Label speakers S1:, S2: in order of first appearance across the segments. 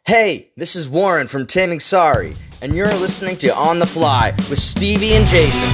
S1: Hey, this is Warren from Taming Sari, and you're listening to On the Fly with Stevie and Jason.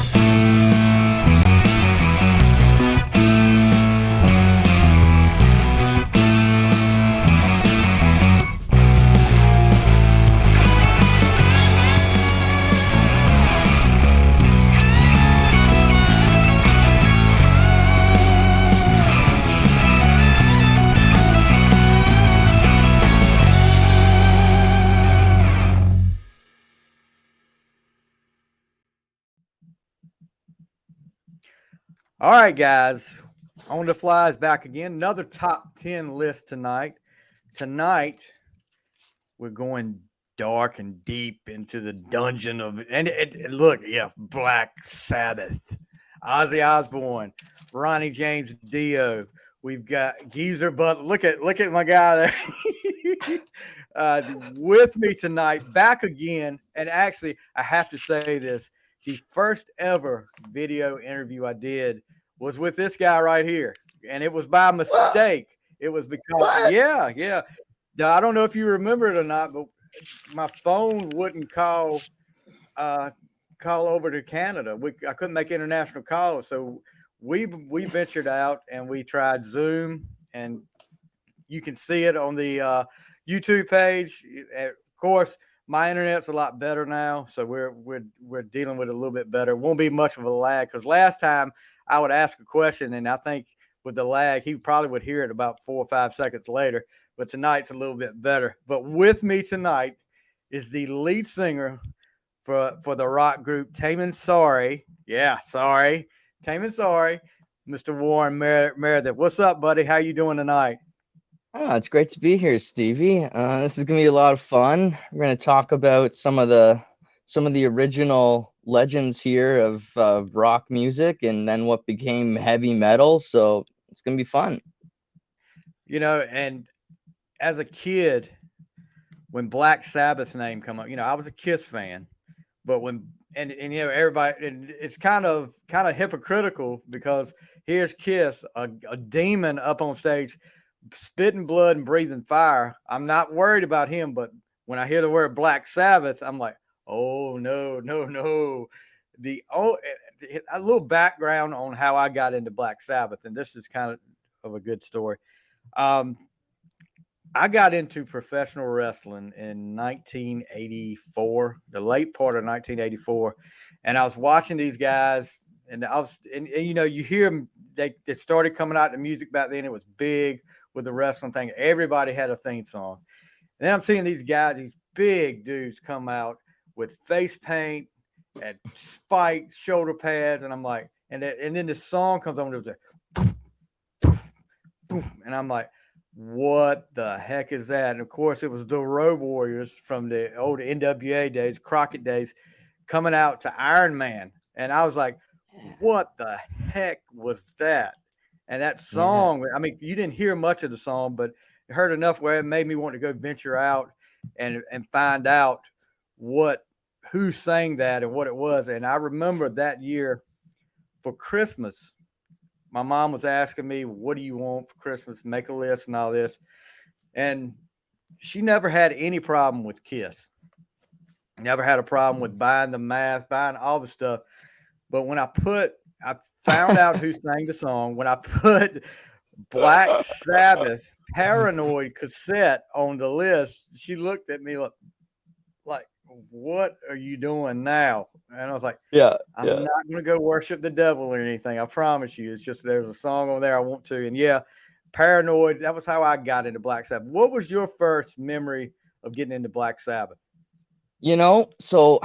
S2: All right, guys. On the Fly is back again. Another top 10 list tonight. Tonight, we're going dark and deep into the dungeon of Black Sabbath. Ozzy Osbourne, Ronnie James Dio. We've got Geezer Butler. Look at my guy there. With me tonight, back again. And actually, I have to say this. The first ever video interview I did was with this guy right here. And it was by mistake. It was because, yeah. Now, I don't know if you remember it or not, but my phone wouldn't call over to Canada. I couldn't make international calls. So we ventured out and we tried Zoom, and you can see it on the YouTube page. Of course, my internet's a lot better now, so we're dealing with it a little bit better. It won't be much of a lag, because last time I would ask a question, and I think with the lag, he probably would hear it about 4 or 5 seconds later. But tonight's a little bit better. But with me tonight is the lead singer for the rock group Taming Sari. Yeah, sorry, Taming Sari, Mr. Warren Meredith. What's up, buddy? How you doing tonight?
S1: Oh, it's great to be here, Stevie. This is gonna be a lot of fun. We're gonna talk about some of the original legends here of rock music, and then what became heavy metal. So it's gonna be fun.
S2: And as a kid, when Black Sabbath's name come up, I was a Kiss fan, but when everybody, and it's kind of hypocritical, because here's Kiss, a demon up on stage, spitting blood and breathing fire. I'm not worried about him, but when I hear the word Black Sabbath, I'm like, oh no. A little background on how I got into Black Sabbath, and this is kind of a good story. I got into professional wrestling in 1984, the late part of 1984, and I was watching these guys, and you hear them. They started coming out the music back then. It was big with the wrestling thing. Everybody had a theme song. And then I'm seeing these guys, these big dudes, come out with face paint and spikes, shoulder pads, and I'm like, and then the song comes on. It was like, and I'm like, what the heck is that? And of course, it was the Road Warriors from the old NWA days, Crockett days, coming out to Iron Man. And I was like, what the heck was that? And that song, I mean, you didn't hear much of the song, but I heard enough where it made me want to go venture out and find out who sang that and what it was. And I remember that year for Christmas, my mom was asking me, what do you want for Christmas? Make a list and all this. And she never had any problem with Kiss. Never had a problem with buying the mask, buying all the stuff. But when I found out who sang the song, when I put Black Sabbath Paranoid cassette on the list, she looked at me like, what are you doing now? And I was like, I'm not going to go worship the devil or anything. I promise you. It's just there's a song on there I want to. And Paranoid, that was how I got into Black Sabbath. What was your first memory of getting into Black Sabbath?
S1: So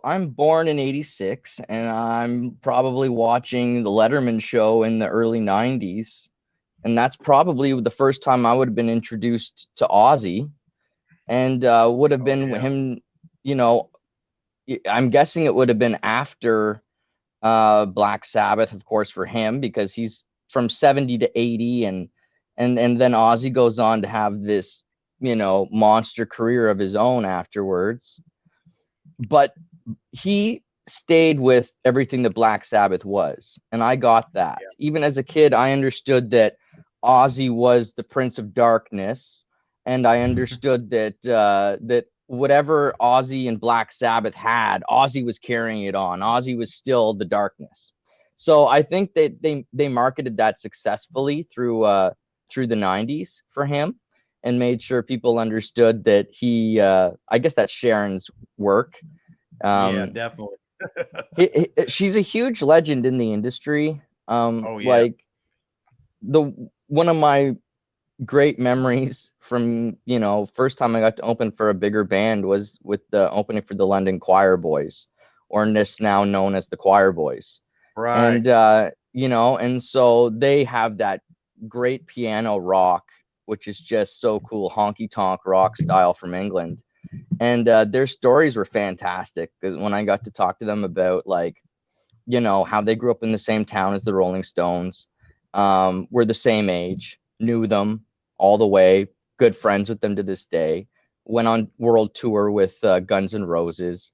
S1: I'm born in 86, and I'm probably watching the Letterman show in the early 90s. And that's probably the first time I would have been introduced to Ozzy, and would have been him, I'm guessing it would have been after Black Sabbath, of course, for him, because he's from 70 to 80, and then Ozzy goes on to have this monster career of his own afterwards. But he stayed with everything that Black Sabbath was, and I got that. Even as a kid, I understood that Ozzy was the Prince of Darkness, and I understood that whatever Ozzy and Black Sabbath had, Ozzy was carrying it on. Ozzy was still the darkness. So I think that they marketed that successfully through the 90s for him, and made sure people understood that I guess that's Sharon's work.
S2: Yeah,
S1: Um,
S2: definitely.
S1: she's a huge legend in the industry.
S2: Oh yeah.
S1: Like the one of my great memories from, first time I got to open for a bigger band was with the opening for the London Choir Boys, or this now known as the Choir Boys.
S2: Right.
S1: And and so they have that great piano rock, which is just so cool, honky tonk rock style from England. And their stories were fantastic, because when I got to talk to them about, like, how they grew up in the same town as the Rolling Stones, were the same age, knew them all the way, good friends with them to this day, went on world tour with Guns N' Roses.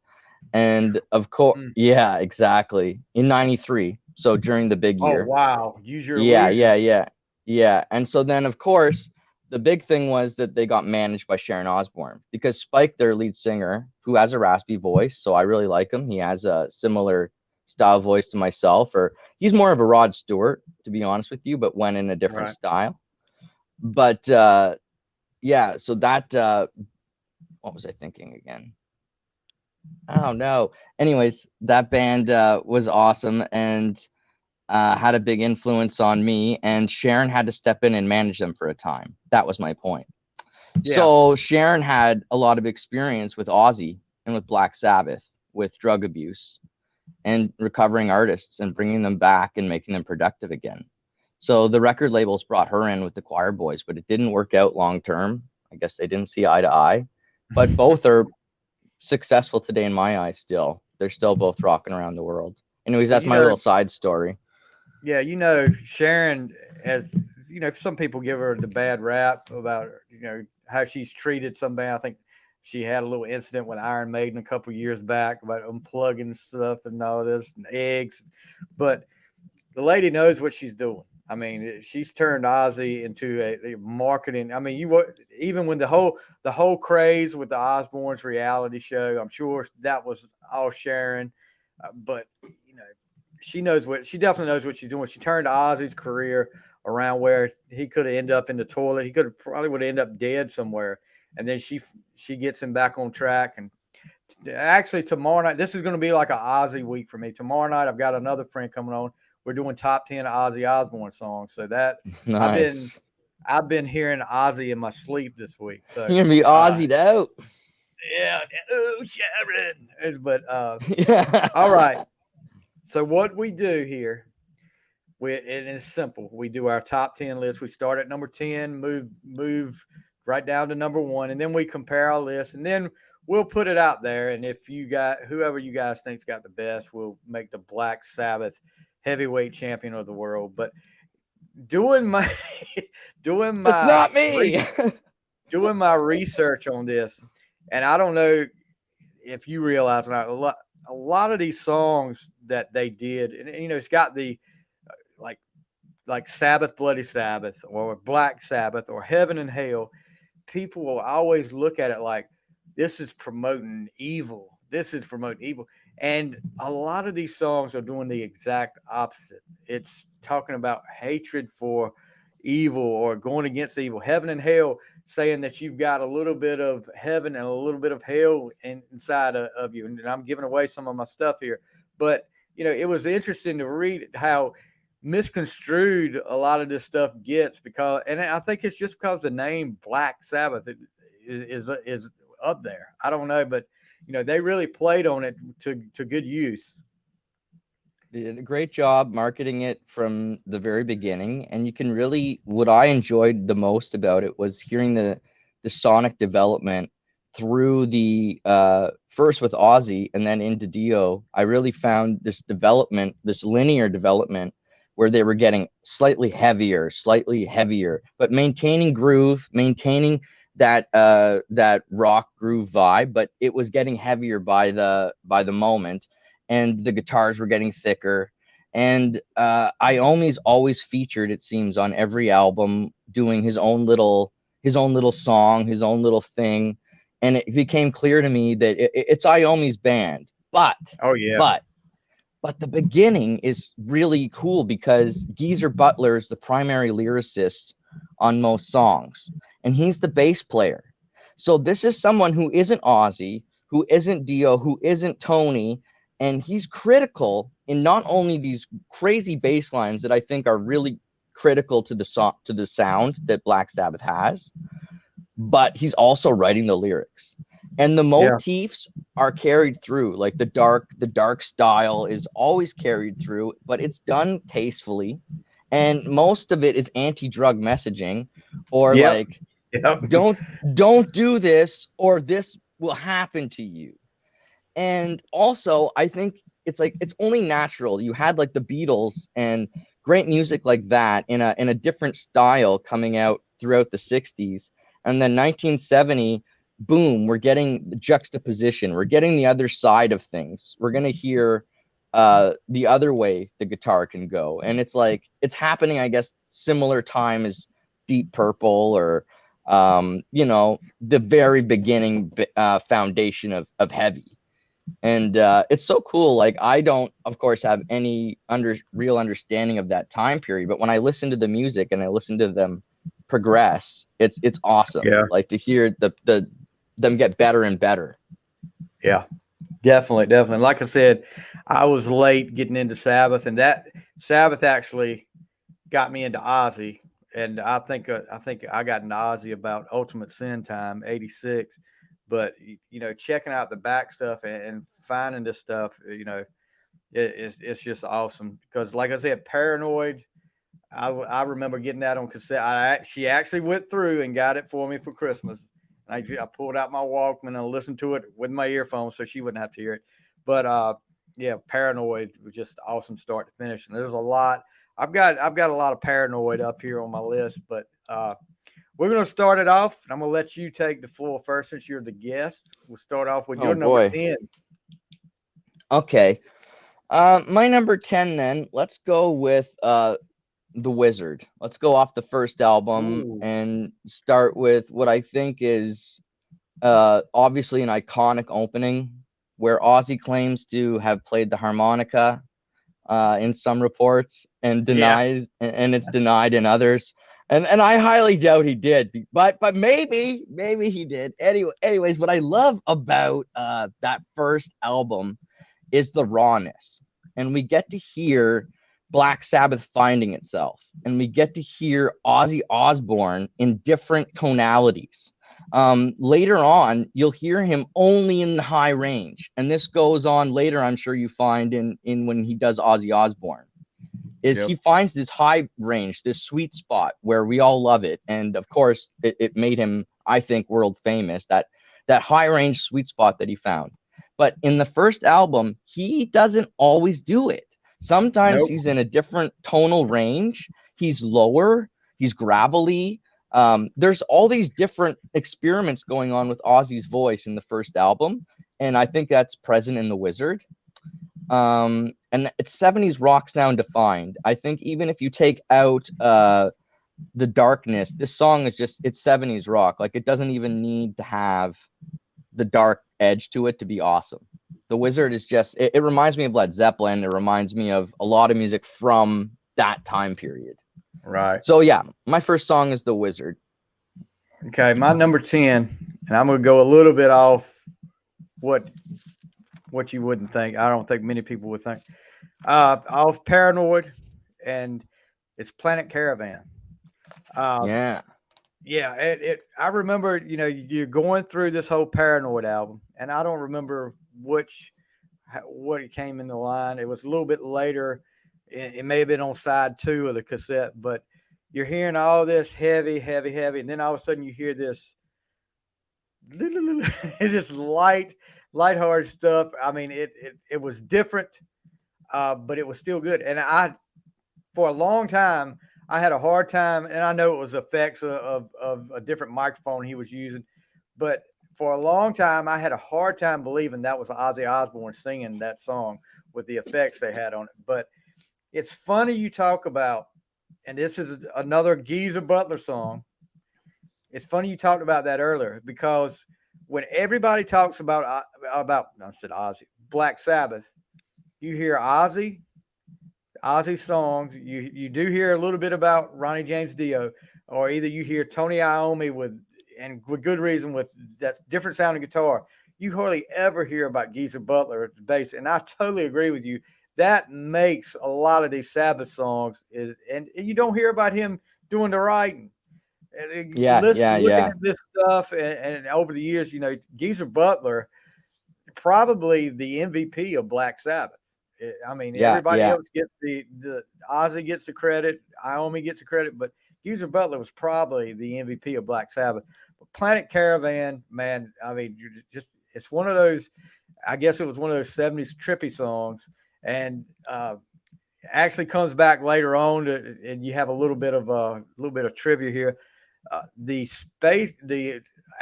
S1: And of course,
S2: Mm.
S1: yeah, exactly. In 93. So during the big
S2: Oh
S1: year.
S2: wow. Use your
S1: Yeah, yeah,
S2: illusion.
S1: yeah. Yeah. And so then, of course, the big thing was that they got managed by Sharon Osbourne, because Spike, their lead singer, who has a raspy voice, so I really like him. He has a similar style voice to myself, or he's more of a Rod Stewart, to be honest with you, but went in a different
S2: Right.
S1: style. But yeah, so that what was I thinking again? Oh no. Anyways, that band was awesome, and had a big influence on me, and Sharon had to step in and manage them for a time. That was my point.
S2: Yeah.
S1: So Sharon had a lot of experience with Ozzy and with Black Sabbath, with drug abuse and recovering artists and bringing them back and making them productive again. So the record labels brought her in with the Choir Boys, but it didn't work out long term. I guess they didn't see eye to eye. But both are successful today in my eyes still. They're still both rocking around the world. Anyways,
S2: Well,
S1: that's my little side story.
S2: yeah, Sharon, as some people give her the bad rap about how she's treated some band. I think she had a little incident with Iron Maiden a couple years back about unplugging stuff and all this and eggs, but the lady knows what she's doing. I mean, she's turned Ozzy into a marketing. I mean, even when the whole craze with the Osbournes reality show, I'm sure that was all Sharon, but you know, she definitely knows what she's doing. She turned Ozzy's career around where he could have ended up in the toilet. He could have probably would have ended up dead somewhere, and then she gets him back on track. And actually, tomorrow night, this is going to be like an Ozzy week for me. Tomorrow night, I've got another friend coming on. We're doing top 10 Ozzy Osbourne songs. So that I've been
S1: Nice.
S2: I've been hearing Ozzy in my sleep this week. So
S1: You're gonna be
S2: uh
S1: Aussied out.
S2: yeah, oh Sharon. But all
S1: Yeah.
S2: right. So what we do here, it is simple. We do our top 10 list. We start at number 10, move right down to number 1, and then we compare our list, and then we'll put it out there. And if you got whoever you guys think's got the best, we'll make the Black Sabbath heavyweight champion of the world. But doing my doing
S1: It's
S2: my
S1: not me.
S2: doing my research on this, and I don't know if you realize now, a lot of these songs that they did, and it's got the like Sabbath, Bloody Sabbath, or Black Sabbath, or Heaven and Hell. People will always look at it like this is promoting evil. This is promoting evil. And a lot of these songs are doing the exact opposite. It's talking about hatred for evil or going against evil. Heaven and hell, saying that you've got a little bit of heaven and a little bit of hell inside of you. And I'm giving away some of my stuff here. But, it was interesting to read how misconstrued a lot of this stuff gets, because, and I think it's just because the name Black Sabbath is up there. I don't know, but they really played on it to good use.
S1: They did a great job marketing it from the very beginning, and you can really, what I enjoyed the most about it was hearing the sonic development through the first with Ozzy and then into Dio. I really found this development, this linear development, where they were getting slightly heavier, but maintaining groove, maintaining that rock groove vibe, but it was getting heavier by the moment, and the guitars were getting thicker. And Iommi's always featured, it seems, on every album, doing his own little song, his own little thing. And it became clear to me that it's Iommi's band. But,
S2: Oh yeah.
S1: but, but the beginning is really cool because Geezer Butler is the primary lyricist on most songs, and he's the bass player. So this is someone who isn't Ozzy, who isn't Dio, who isn't Tony, and he's critical in not only these crazy bass lines that I think are really critical to the sound that Black Sabbath has, but he's also writing the lyrics. And the motifs are carried through. Like the dark style is always carried through, but it's done tastefully. And most of it is anti-drug messaging, or like don't do this or this will happen to you. And also, I think it's like it's only natural. You had like the Beatles and great music like that in a different style coming out throughout the 60s. And then 1970, boom, we're getting the juxtaposition. We're getting the other side of things. We're going to hear the other way the guitar can go. And it's like it's happening, I guess, similar time as Deep Purple or the very beginning foundation of heavy. And it's so cool. Like I don't, of course, have any real understanding of that time period, but when I listen to the music and I listen to them progress, it's awesome.
S2: Yeah.
S1: Like to hear them get better and better.
S2: Yeah, definitely. Like I said, I was late getting into Sabbath, and that Sabbath actually got me into Ozzy. And I think I got into Ozzy about Ultimate Sin time, '86. But checking out the back stuff and finding this stuff, it's just awesome because, like I said, Paranoid. I remember getting that on cassette. She actually went through and got it for me for Christmas. I pulled out my Walkman and listened to it with my earphones so she wouldn't have to hear it. But Paranoid was just awesome start to finish. And there's a lot. I've got a lot of Paranoid up here on my list, but we're going to start it off. And I'm going to let you take the floor first since you're the guest. We'll start off with your number 10.
S1: Okay. My number 10 then, let's go with The Wizard. Let's go off the first album and start with what I think is obviously an iconic opening where Ozzy claims to have played the harmonica in some reports and denies, and it's denied in others. And I highly doubt he did, but maybe he did. Anyways, what I love about that first album is the rawness, and we get to hear Black Sabbath finding itself, and we get to hear Ozzy Osbourne in different tonalities. Later on, you'll hear him only in the high range, and this goes on later. I'm sure you find in when he does Ozzy Osbourne, he finds this high range, this sweet spot where we all love it, and of course, it made him, I think, world famous. That high range sweet spot that he found. But in the first album, he doesn't always do it. Sometimes he's in a different tonal range. He's lower. He's gravelly. There's all these different experiments going on with Ozzy's voice in the first album, and I think that's present in The Wizard. And it's 70s rock sound defined. I think even if you take out the darkness, this song is it's 70s rock. Like it doesn't even need to have the dark edge to it to be awesome. The Wizard is just it reminds me of Led Zeppelin. It reminds me of a lot of music from that time period.
S2: Right.
S1: So yeah, my first song is The Wizard.
S2: Okay, my number 10, and I'm gonna go a little bit off what you wouldn't think. I don't think many people would think. Off Paranoid, and it's Planet Caravan.
S1: Yeah.
S2: I remember, you're going through this whole Paranoid album, and I don't remember what it came in the line. It was a little bit later. It may have been on side 2 of the cassette, but you're hearing all this heavy, and then all of a sudden you hear this this lighthearted stuff. I mean, it was different, but it was still good. And for a long time, I had a hard time, and I know it was effects of a different microphone he was using, but for a long time, I had a hard time believing that was Ozzy Osbourne singing that song with the effects they had on it. But it's funny you talk about, and this is another Geezer Butler song. it's funny you talked about that earlier, because when everybody talks about I said Ozzy, Black Sabbath, you hear Ozzy songs. You do hear a little bit about Ronnie James Dio, or either you hear Tony Iommi with good reason, with that different sounding guitar. You hardly ever hear about Geezer Butler at the bass, and I totally agree with you. That makes a lot of these Sabbath songs and you don't hear about him doing the writing. And
S1: Yeah, yeah,
S2: looking
S1: yeah,
S2: at this stuff, and over the years, Geezer Butler, probably the MVP of Black Sabbath. I mean,
S1: yeah,
S2: everybody
S1: yeah,
S2: else gets the Ozzy gets the credit, Iommi gets the credit, but Geezer Butler was probably the MVP of Black Sabbath. But Planet Caravan, man, I mean, just it's one of those. I guess it was one of those '70s trippy songs, and actually comes back later on, and you have a little bit of trivia here. The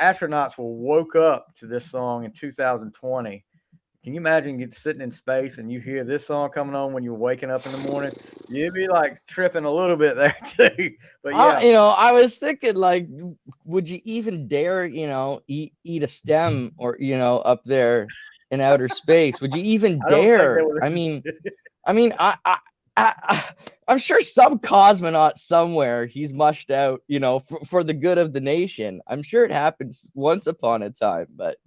S2: astronauts were woke up to this song in 2020. Can you imagine sitting in space and you hear this song coming on when you're waking up in the morning? You'd be like tripping a little bit there too. But yeah,
S1: I was thinking, like, would you even dare, eat a stem, or, up there in outer space? Would you even
S2: I don't think they
S1: dare?
S2: would.
S1: I I'm sure some cosmonaut somewhere, he's mushed out, for the good of the nation. I'm sure it happens once upon a time, but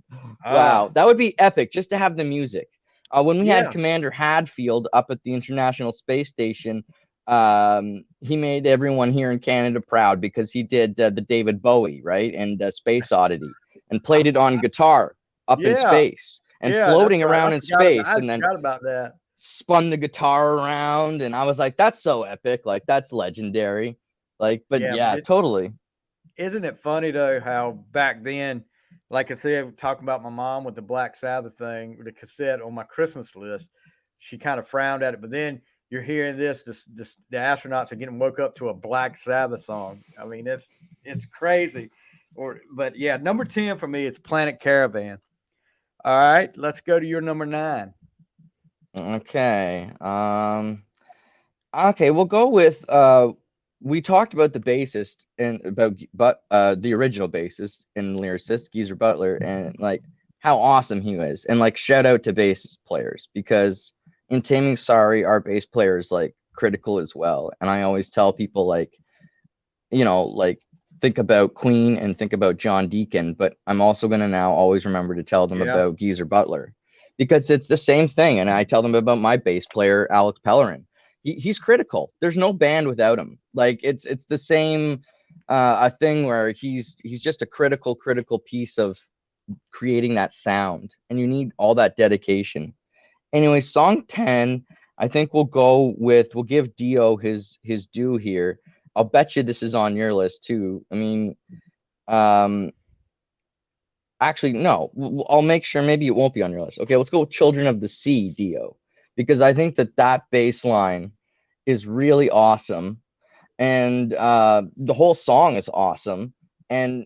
S1: wow, that would be epic just to have the music. When we had
S2: Yeah,
S1: Commander Hadfield up at the International Space Station, he made everyone here in Canada proud because he did the David Bowie, right, and Space Oddity, and played it on guitar up in
S2: yeah,
S1: space and
S2: yeah. That's
S1: floating
S2: right.
S1: around in space,
S2: I
S1: and then
S2: forgot about that.
S1: spun the guitar around, and I was like, that's so epic, like that's legendary. Like, but
S2: Yeah,
S1: yeah,
S2: but
S1: totally.
S2: isn't it funny though how back then, like I said, talking about my mom with the Black Sabbath thing, the cassette on my Christmas list, she kind of frowned at it. But then you're hearing the astronauts are getting woke up to a Black Sabbath song. I mean, it's crazy. But yeah, number 10 for me is Planet Caravan. All right, let's go to your number 9.
S1: Okay. Okay, we'll go with we talked about the bassist and about but the original bassist and lyricist Geezer Butler, and like how awesome he was, and like shout out to bass players, because in Taming Sari our bass player is like critical as well, and I always tell people, like, like, think about Queen and think about John Deacon, but I'm also going to now always remember to tell them
S2: Yeah,
S1: about Geezer Butler, because it's the same thing. And I tell them about my bass player, Alex Pellerin. He's critical. There's no band without him. Like, it's the same a thing where he's just a critical piece of creating that sound, and you need all that dedication. Anyway, song 10, I think we'll give Dio his due here. I'll bet you this is on your list too. I mean, um, actually, no. I'll make sure maybe it won't be on your list. Okay, let's go with Children of the Sea, Dio, because I think that bass line is really awesome, and the whole song is awesome. And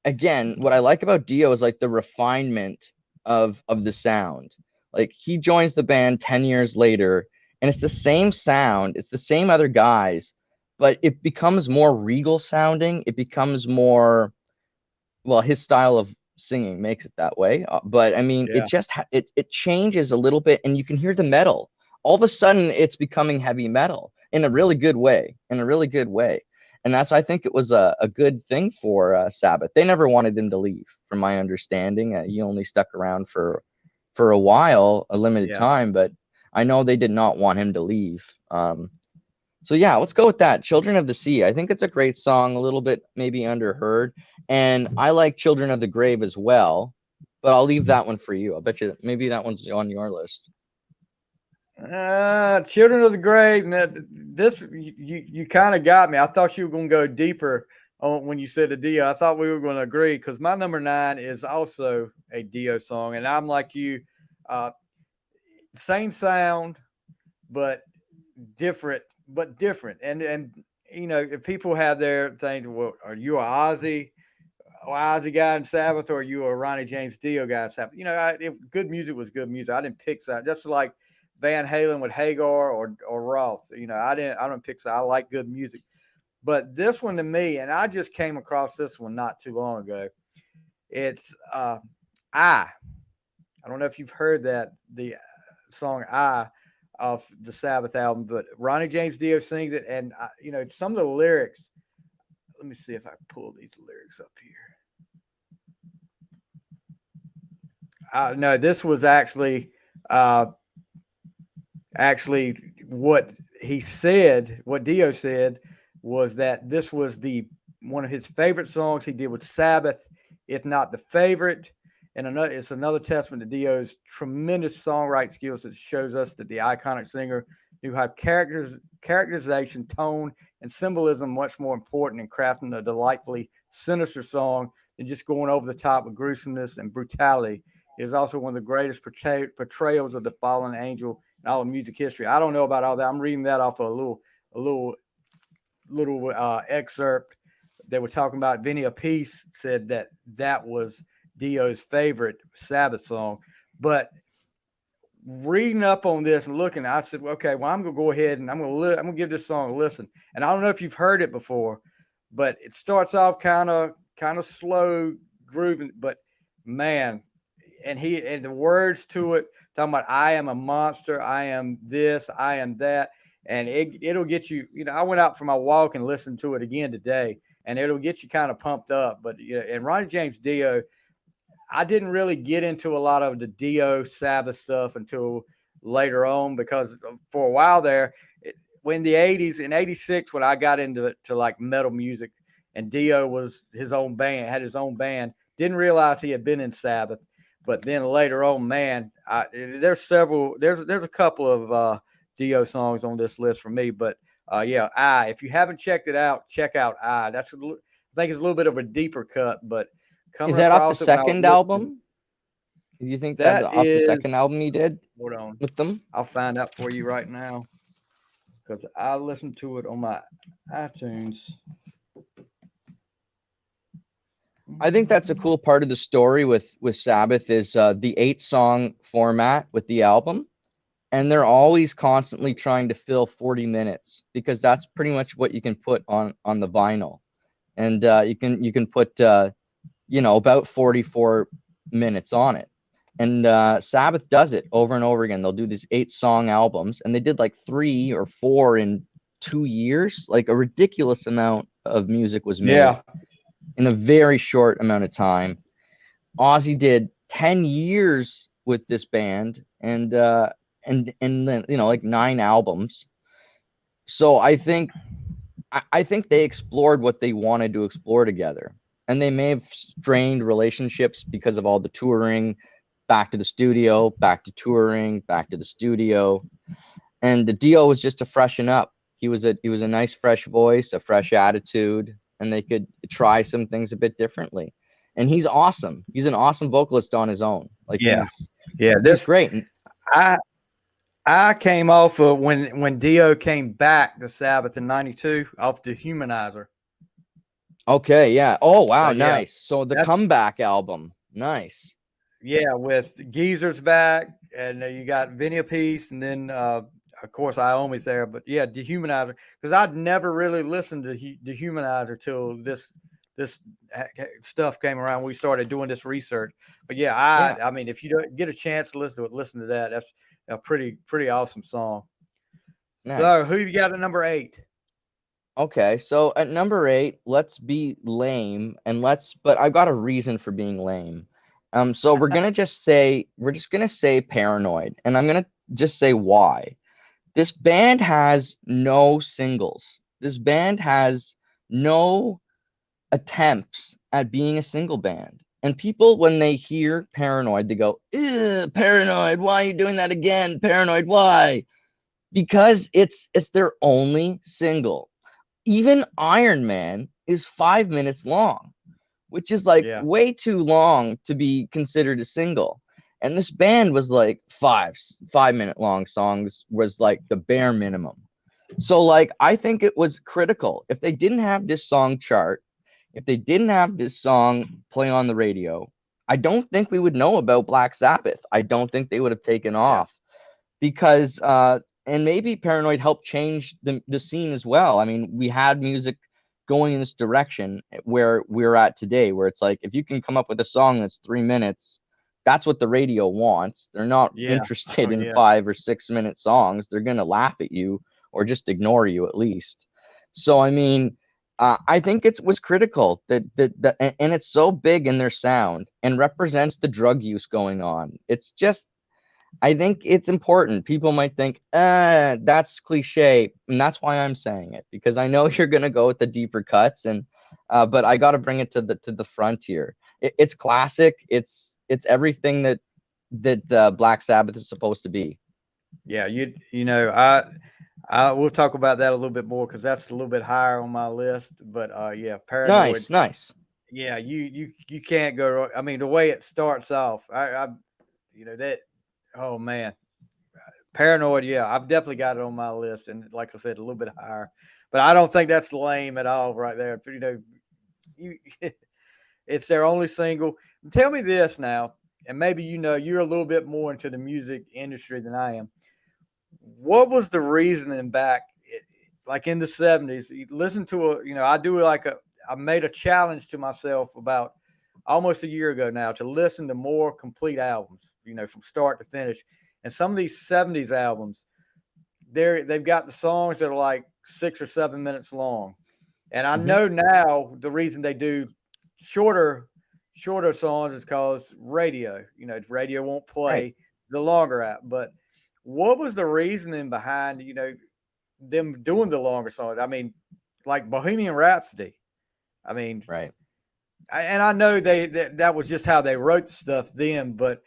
S1: again, what I like about Dio is like the refinement of the sound. Like, he joins the band 10 years later, and it's the same sound, it's the same other guys, but it becomes more regal sounding. It becomes more, well, his style of singing makes it that way. But I mean, it
S2: yeah,
S1: just it changes a little bit, and you can hear the metal. All of a sudden, it's becoming heavy metal in a really good way, And that's, I think it was a good thing for Sabbath. They never wanted him to leave, from my understanding. He only stuck around for a while, a limited
S2: yeah.
S1: time, but I know they did not want him to leave. So yeah, let's go with that. Children of the Sea. I think it's a great song, a little bit maybe underheard. And I like Children of the Grave as well, but I'll leave that one for you. I'll bet you maybe that one's on your list.
S2: Children of the Grave. Now, this you kind of got me. I thought you were going to go deeper on when you said the Dio. I thought we were going to agree, because my number 9 is also a Dio song, and I'm like you, uh, same sound, but different, And if people have their things. Well, are you a Ozzy guy in Sabbath, or are you a Ronnie James Dio guy in Sabbath? If good music was good music, I didn't pick that. Just like Van Halen with Hagar or Roth. I don't pick that. I like good music. But this one to me, and I just came across this one not too long ago. It's I don't know if you've heard the song I off the Sabbath album, but Ronnie James Dio sings it, and some of the lyrics. Let me see if I pull these lyrics up here. No, this was actually what he said. What Dio said was that this was one of his favorite songs he did with Sabbath, if not the favorite. And it's another testament to Dio's tremendous songwriting skills that shows us that the iconic singer knew how characterization, tone, and symbolism much more important in crafting a delightfully sinister song than just going over the top with gruesomeness and brutality. It is also one of the greatest portrayals of the fallen angel in all of music history. I don't know about all that. I'm reading that off of a little excerpt that we're talking about. Vinny Appice said that was Dio's favorite Sabbath song. But reading up on this and looking, I said, okay, well, I'm gonna go ahead and I'm gonna give this song a listen. And I don't know if you've heard it before, but it starts off kind of slow grooving, but man, and the words to it talking about I am a monster, I am this, I am that, and it'll get you. I went out for my walk and listened to it again today, and it'll get you kind of pumped up. But and Ronnie James Dio, I didn't really get into a lot of the Dio Sabbath stuff until later on, because for a while there, when the 80s, in 86, when I got into like metal music, and Dio was his own band, had his own band, didn't realize he had been in Sabbath. But then later on, man, there's a couple of Dio songs on this list for me. But if you haven't checked it out, check out I. I think it's a little bit of a deeper cut, but
S1: is that off the second album? Do you think that's off the second album you did?
S2: Hold on,
S1: with them?
S2: I'll find out for you right now, because I listened to it on my iTunes.
S1: I think that's a cool part of the story with Sabbath is the 8-song format with the album, and they're always constantly trying to fill 40 minutes because that's pretty much what you can put on the vinyl, and you can put about 44 minutes on it, and Sabbath does it over and over again. They'll do these 8-song albums, and they did like 3 or 4 in 2 years. Like a ridiculous amount of music was made.
S2: Yeah.
S1: In a very short amount of time. Ozzy did 10 years with this band, and then like 9 albums. So I think they explored what they wanted to explore together, and they may have strained relationships because of all the touring, back to the studio, back to touring, back to the studio, and the Dio was just to freshen up. He was a nice fresh voice, a fresh attitude, and they could try some things a bit differently. And he's awesome. He's an awesome vocalist on his own. Like he's great.
S2: I came off of when Dio came back to Sabbath in '92 off Dehumanizer.
S1: Okay, yeah. Oh wow, nice. So the comeback album, nice.
S2: Yeah, with Geezer's back, and you got Vinny Appice, and then of course Iommi's there. But yeah, Dehumanizer, because I'd never really listened to Dehumanizer till this stuff came around. We started doing this research. But I mean, if you don't get a chance to listen to that. That's a pretty awesome song. Nice. So who you got at number 8?
S1: Okay, so at number 8, let's be lame, but I've got a reason for being lame. So we're just gonna say Paranoid, and I'm gonna just say why. This band has no singles. This band has no attempts at being a single band. And people, when they hear Paranoid, they go, "Ew, Paranoid, why are you doing that again? Paranoid, why?" Because it's their only single. Even Iron Man is 5 minutes long, which is like way too long to be considered a single. And this band was like 5-minute long songs was like the bare minimum. So like, I think it was critical. If they didn't have this song chart, if they didn't have this song play on the radio, I don't think we would know about Black Sabbath. I don't think they would have taken off because, and maybe Paranoid helped change the scene as well. I mean, we had music going in this direction where we're at today, where it's like if you can come up with a song that's 3 minutes, that's what the radio wants. They're not
S2: Yeah.
S1: interested
S2: Oh,
S1: in
S2: yeah.
S1: 5 or 6 minute songs. They're gonna laugh at you or just ignore you at least. So I mean, I think it was critical and it's so big in their sound and represents the drug use going on. It's just, I think it's important. People might think, that's cliche, and that's why I'm saying it, because I know you're gonna go with the deeper cuts, and but I got to bring it to the front here. It's classic. It's everything that Black Sabbath is supposed to be.
S2: Yeah, you know, I we'll talk about that a little bit more because that's a little bit higher on my list. But yeah, Paranoid.
S1: Nice, nice.
S2: Yeah, you can't go wrong. I mean, the way it starts off, I you know that. Oh man, Paranoid. Yeah, I've definitely got it on my list, and like I said, a little bit higher. But I don't think that's lame at all, right there. You know, you it's their only single. Tell me this now, and maybe you know you're a little bit more into the music industry than I am. What was the reasoning back, like in the '70s? Listen to a, you know, I made a challenge to myself about almost a year ago now to listen to more complete albums, you know, from start to finish. And some of these '70s albums, they've got the songs that are like 6 or 7 minutes long. And I
S1: Hmm.
S2: know now the reason they do shorter shorter songs is because radio. You know, radio won't
S1: Right.
S2: play the longer app. But what was the reasoning behind, you know, them doing the longer songs? I mean, like Bohemian Rhapsody. I mean,
S1: Right.
S2: and I know that was just how they wrote the stuff then, but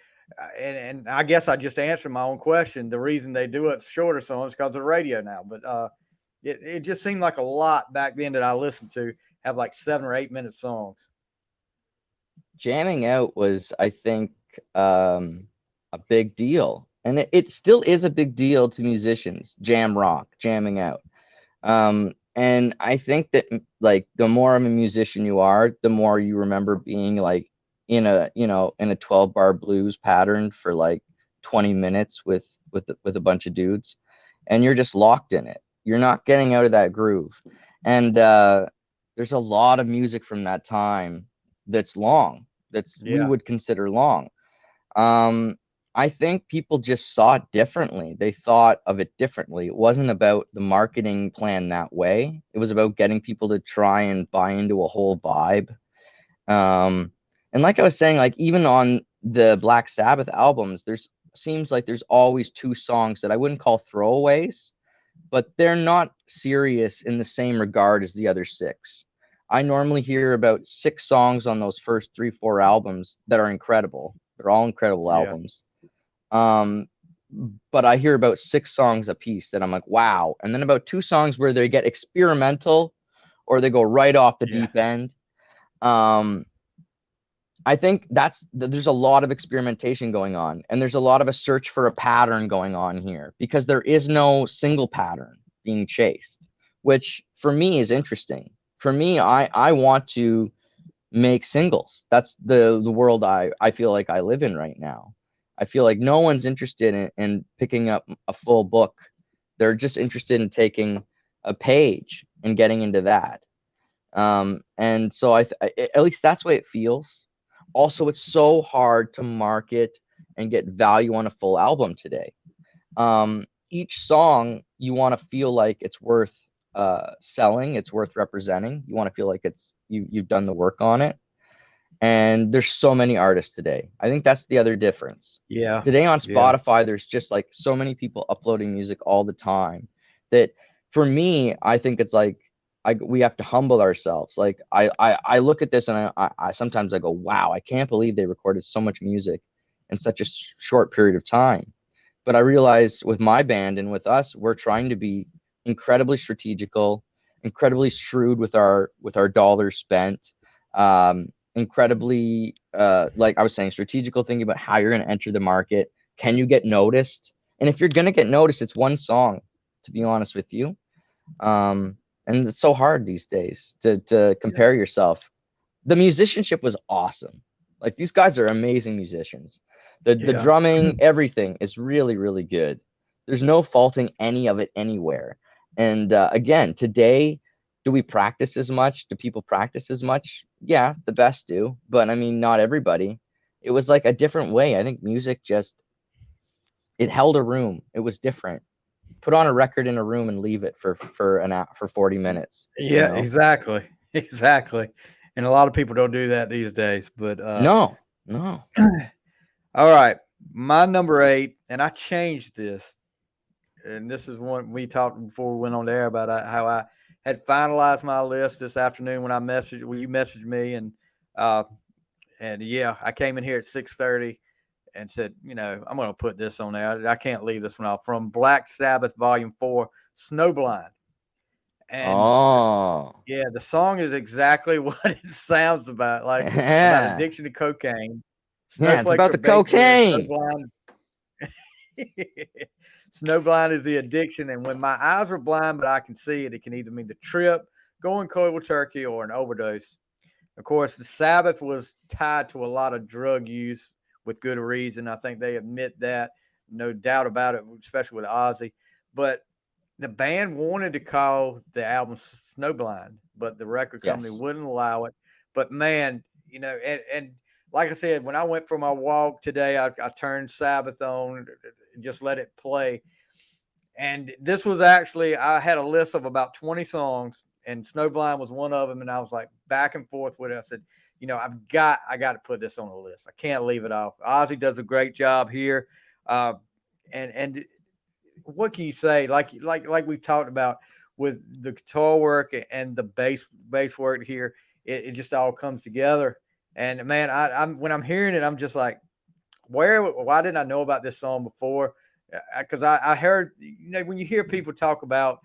S2: and I guess I just answered my own question. The reason they do it shorter songs because of radio now, but it just seemed like a lot back then that I listened to have like 7 or 8 minute songs.
S1: Jamming out was, I think, a big deal, and it still is a big deal to musicians. Jam rock, jamming out. And I think that like the more of a musician you are, the more you remember being like in a 12 bar blues pattern for like 20 minutes with a bunch of dudes, and you're just locked in it. You're not getting out of that groove. And there's a lot of music from that time that's long, that's we
S2: Yeah,
S1: would consider long. um, I think people just saw it differently. They thought of it differently. It wasn't about the marketing plan that way. It was about getting people to try and buy into a whole vibe. Um, and like I was saying, like even on the Black Sabbath albums, there's seems like there's always two songs that I wouldn't call throwaways, but they're not serious in the same regard as the other six. I normally hear about 6 songs on those first 3, 4 albums that are incredible. They're all incredible
S2: yeah,
S1: albums. Um, but I hear about 6 songs a piece that I'm like, wow. And then about 2 songs where they get experimental or they go right off the
S2: yeah,
S1: deep end. Um, I think there's a lot of experimentation going on, and there's a lot of a search for a pattern going on here because there is no single pattern being chased, which for me is interesting. For me, I want to make singles. That's the world I feel like I live in right now. I feel like no one's interested in picking up a full book. They're just interested in taking a page and getting into that. And so at least that's the way it feels. Also, it's so hard to market and get value on a full album today. Each song you want to feel like it's worth selling, it's worth representing. You want to feel like you've done the work on it. And there's so many artists today. I think that's the other difference.
S2: yeah,
S1: Today on
S2: yeah,
S1: Spotify, there's just like so many people uploading music all the time that for me, I think it's like we have to humble ourselves. Like I look at this and I sometimes I go, wow, I can't believe they recorded so much music in such a short period of time. But I realize with my band and with us, we're trying to be incredibly strategical, incredibly shrewd with our dollars spent, incredibly like I was saying, strategical thinking about how you're going to enter the market. Can you get noticed? And if you're going to get noticed, it's one song, to be honest with you. And it's so hard these days to
S2: yeah,
S1: compare yourself. The musicianship was awesome. Like these guys are amazing musicians. The
S2: yeah,
S1: drumming, everything is really, really good. There's no faulting any of it anywhere. And again, today Do we practice as much? Do people practice as much? Yeah, the best do, but I mean, not everybody. It was like a different way. I think music just it held a room. It was different. Put on a record in a room and leave it for 40 minutes, you
S2: Yeah,
S1: know?
S2: exactly. Exactly. And a lot of people don't do that these days. But
S1: No, no.
S2: all right. My number 8, and I changed this. And this is one we talked before we went on the air about how I had finalized my list this afternoon when you messaged me uh and yeah, I came in here at 6:30 and said, I'm going to put this on there. I can't leave this one off. From Black Sabbath Volume 4, Snowblind. And
S1: Oh.
S2: yeah, the song is exactly what it sounds about
S1: Yeah.
S2: addiction to cocaine.
S1: Yeah, it's
S2: Snowflakes
S1: about
S2: are
S1: the
S2: baked good.
S1: cocaine.
S2: Snowblind is the addiction. And when my eyes are blind, but I can see it, it can either mean the trip, going cold turkey, or an overdose. Of course, the Sabbath was tied to a lot of drug use with good reason. I think they admit that, no doubt about it, especially with Ozzy. But the band wanted to call the album Snowblind, but the record company
S1: Yes.
S2: wouldn't allow it. But man, and like I said, when I went for my walk today, I turned Sabbath on, just let it play. And this was actually, I had a list of about 20 songs, and Snowblind was one of them. And I was like back and forth with it. I said, I got to put this on the list. I can't leave it off. Ozzy does a great job here. Uh, and what can you say? Like we talked about with the guitar work and the bass work here, it just all comes together. And man, I'm when I'm hearing it, I'm just like, why didn't I know about this song before? Because I heard, when you hear people talk about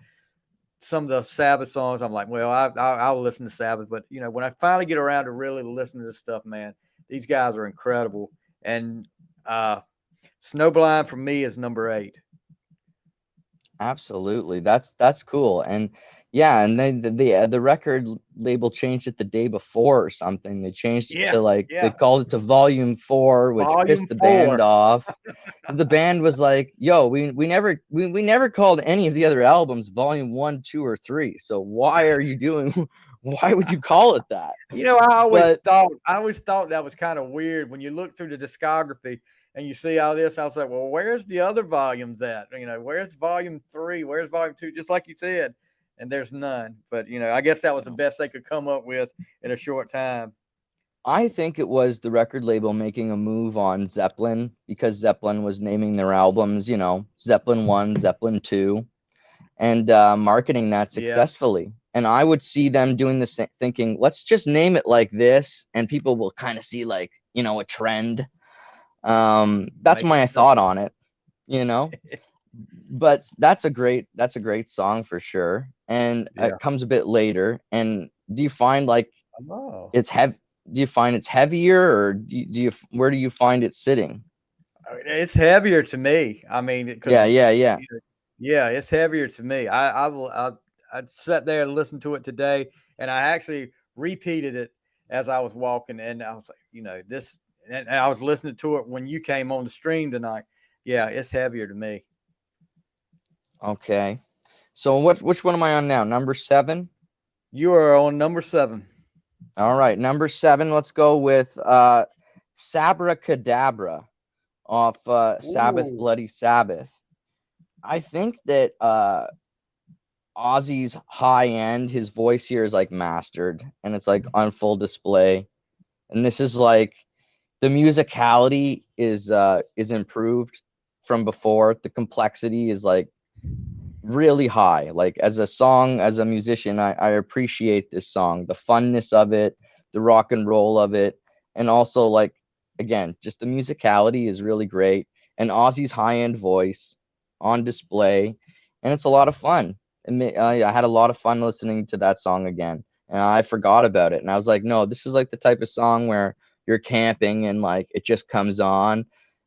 S2: some of the Sabbath songs, I'm like, well, I'll listen to Sabbath. But, when I finally get around to really listening to this stuff, man, these guys are incredible. And Snowblind for me is number 8.
S1: Absolutely. That's cool. And yeah, and then the record label changed it the day before or something. They changed it
S2: Yeah,
S1: to like they
S2: yeah.
S1: called it to Volume 4, which
S2: Volume
S1: pissed the band
S2: 4.
S1: off. The band was like, "Yo, we never called any of the other albums Volume 1, 2, or 3. So why are you doing why would you call it that?" But
S2: I always thought that was kind of weird when you look through the discography and you see all this. I was like, well, where's the other volumes at? Where's volume 3? Where's volume 2? Just like you said, and there's none. But I guess that was the best they could come up with in a short time.
S1: I think it was the record label making a move on Zeppelin because Zeppelin was naming their albums, Zeppelin 1, Zeppelin 2, and marketing that
S2: Yeah,
S1: successfully. And I would see them doing this, thinking, let's just name it like this, and people will kind of see like, a trend. That's
S2: make it
S1: my thought
S2: simple.
S1: on it, you know. But that's a great song for sure, and
S2: Yeah.
S1: it comes a bit later. And do you find like
S2: Oh,
S1: it's heavy? Do you find it's heavier, or do you where do you find it sitting?
S2: it's heavier to me. I mean,
S1: Yeah,
S2: because
S1: yeah, yeah.
S2: yeah, it's heavier to me. I sat there and listened to it today, and I actually repeated it as I was walking, and I was like, this, and I was listening to it when you came on the stream tonight. Yeah, it's heavier to me.
S1: Okay. So which one am I on now? Number 7?
S2: You are on number 7.
S1: All right, number 7, let's go with Sabra Cadabra off Sabbath
S2: Ooh,
S1: Bloody Sabbath. I think that Ozzy's high end, his voice here is like mastered and it's like on full display. And this is like the musicality is improved from before. The complexity is like really high. Like as a song, as a musician, I appreciate this song, the funness of it, the rock and roll of it, and also like again, just the musicality is really great. And Ozzy's high end voice on display, and it's a lot of fun. And I had a lot of fun listening to that song again, and I forgot about it. And I was like, no, this is like the type of song where you're camping and like it just comes on,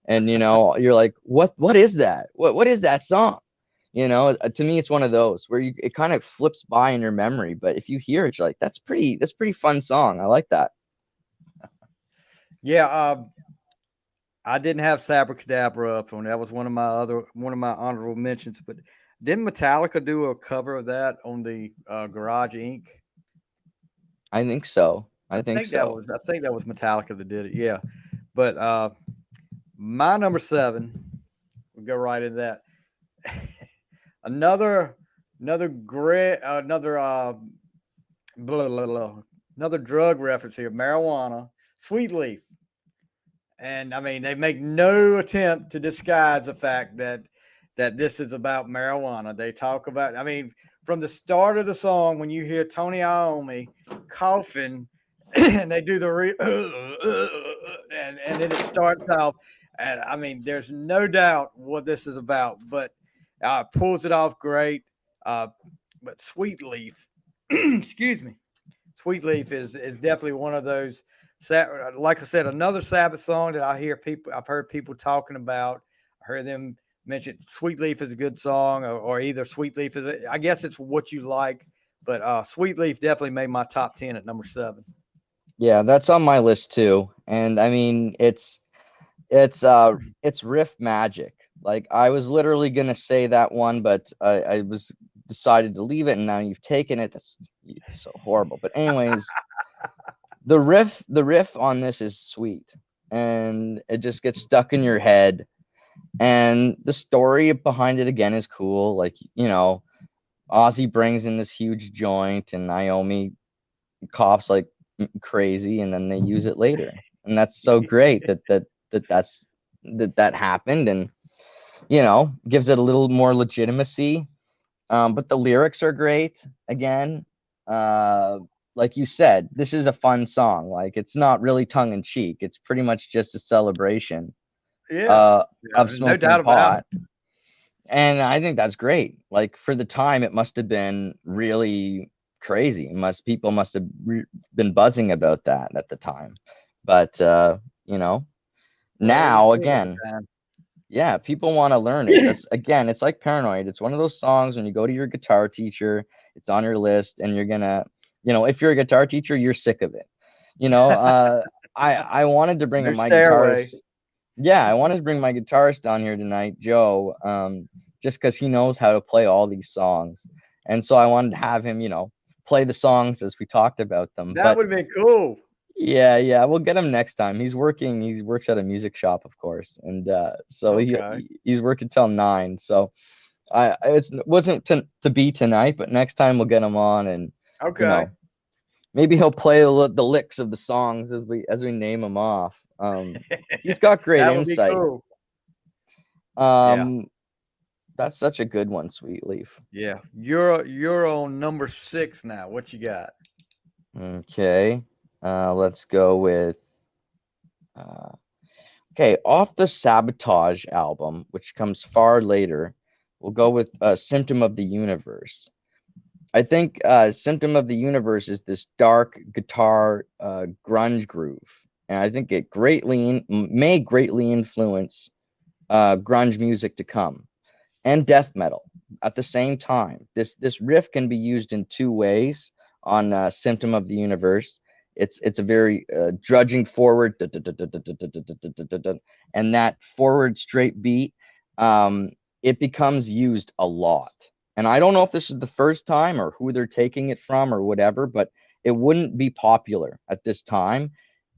S1: and you're like, what is that? What is that song? To me, it's one of those where it kind of flips by in your memory, but if you hear it, you're like, that's pretty fun song. I like that.
S2: yeah. I didn't have Sabracadabra up on that. Was one of my honorable mentions, but Didn't Metallica do a cover of that on the Garage Inc?
S1: I think so. I
S2: I
S1: think
S2: think that
S1: so.
S2: was I think that was Metallica that did it. Yeah, but my number seven, we'll go right into that. another another great blah, blah, blah, another drug reference here, marijuana, Sweet Leaf. And I mean, they make no attempt to disguise the fact that this is about marijuana. They talk about, I mean, from the start of the song, when you hear Tony Iommi coughing, and they do the and then it starts off, and I mean, there's no doubt what this is about, but pulls it off great. Uh, but Sweet Leaf, excuse me, Sweet Leaf is definitely one of those. Like I said, another Sabbath song that I've heard people talking about. I heard them mention Sweet Leaf is a good song, or either Sweet Leaf is. I guess it's what you like, but Sweet Leaf definitely made my top 10 at number 7.
S1: Yeah, that's on my list too. And I mean, it's riff magic. Like I was literally gonna say that one, but I was decided to leave it, and now you've taken it. That's so horrible. But anyways, the riff on this is sweet, and it just gets stuck in your head. And the story behind it again is cool. Like, Ozzy brings in this huge joint, and Naomi coughs like crazy, and then they use it later, and that's so great that happened, and gives it a little more legitimacy. But the lyrics are great. Again, like you said, this is a fun song. Like it's not really tongue in cheek. It's pretty much just a celebration
S2: Yeah,
S1: uh, of
S2: no
S1: smoking
S2: doubt about
S1: pot,
S2: it.
S1: and I think that's great. Like for the time, it must have been really crazy. People must have been buzzing about that at the time. But you know,
S2: Well, it was
S1: now
S2: good at
S1: again,
S2: the time.
S1: yeah, people want to learn it. That's again, it's like Paranoid. It's one of those songs when you go to your guitar teacher, it's on your list, and you're gonna, if you're a guitar teacher, you're sick of it. You know, I wanted to bring
S2: No
S1: in my
S2: stairway.
S1: guitarist. Yeah, I wanted to bring my guitarist down here tonight, Joe, just because he knows how to play all these songs, and so I wanted to have him, play the songs as we talked about them.
S2: That
S1: But
S2: would have been cool.
S1: yeah, we'll get him next time. He works at a music shop, of course, and so
S2: Okay.
S1: he's working till 9. So it wasn't to be tonight, but next time we'll get him on, and you
S2: Okay.
S1: know maybe he'll play the licks of the songs as we name them off. He's got great
S2: That would be
S1: insight.
S2: cool. Yeah.
S1: Um, that's such a good one, Sweet Leaf.
S2: Yeah. You're on number 6 now. What you got?
S1: Okay, let's go with. Uh, Okay, off the Sabotage album, which comes far later, we'll go with Symptom of the Universe. I think Symptom of the Universe is this dark guitar grunge groove. And I think it may greatly influence grunge music to come and death metal at the same time. This riff can be used in two ways on Symptom of the Universe. It's a very drudging forward, and that forward straight beat. It becomes used a lot, and I don't know if this is the first time or who they're taking it from or whatever, but it wouldn't be popular at this time.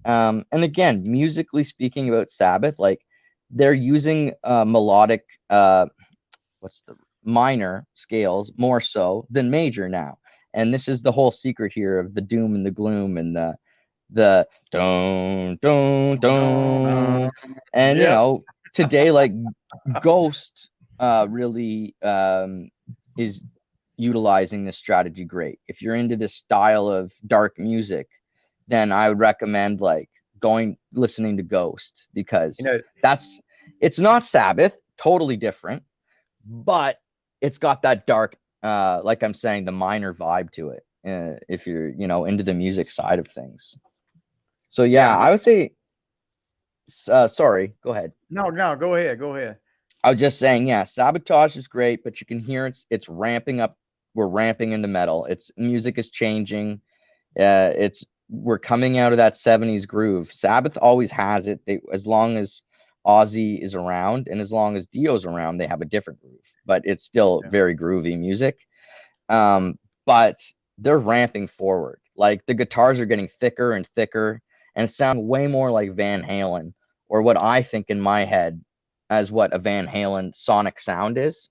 S1: And again, musically speaking about Sabbath, like they're using melodic what's the minor scales more so than major now. And this is the whole secret here of the doom and the gloom and the don't don't don't. And
S2: Yep.
S1: today, like Ghost really is utilizing this strategy great. If you're into this style of dark music, then I would recommend like going listening to Ghost,
S2: You
S1: because
S2: know,
S1: it's not Sabbath, totally different, but it's got that dark, like I'm saying, the minor vibe to it. If you're, into the music side of things. So
S2: yeah.
S1: yeah, I would say. Sorry, go ahead.
S2: No, no, go ahead. Go ahead.
S1: I was just saying, yeah, Sabotage is great, but you can hear it's ramping up. We're ramping into metal. It's music is changing. We're coming out of that 70s groove. Sabbath always has it. As long as Ozzy is around, and as long as Dio's around, they have a different groove, but it's still
S2: Yeah.
S1: very groovy music. But they're ramping forward. Like the guitars are getting thicker and thicker and sound way more like Van Halen, or what I think in my head as what a Van Halen sonic sound is.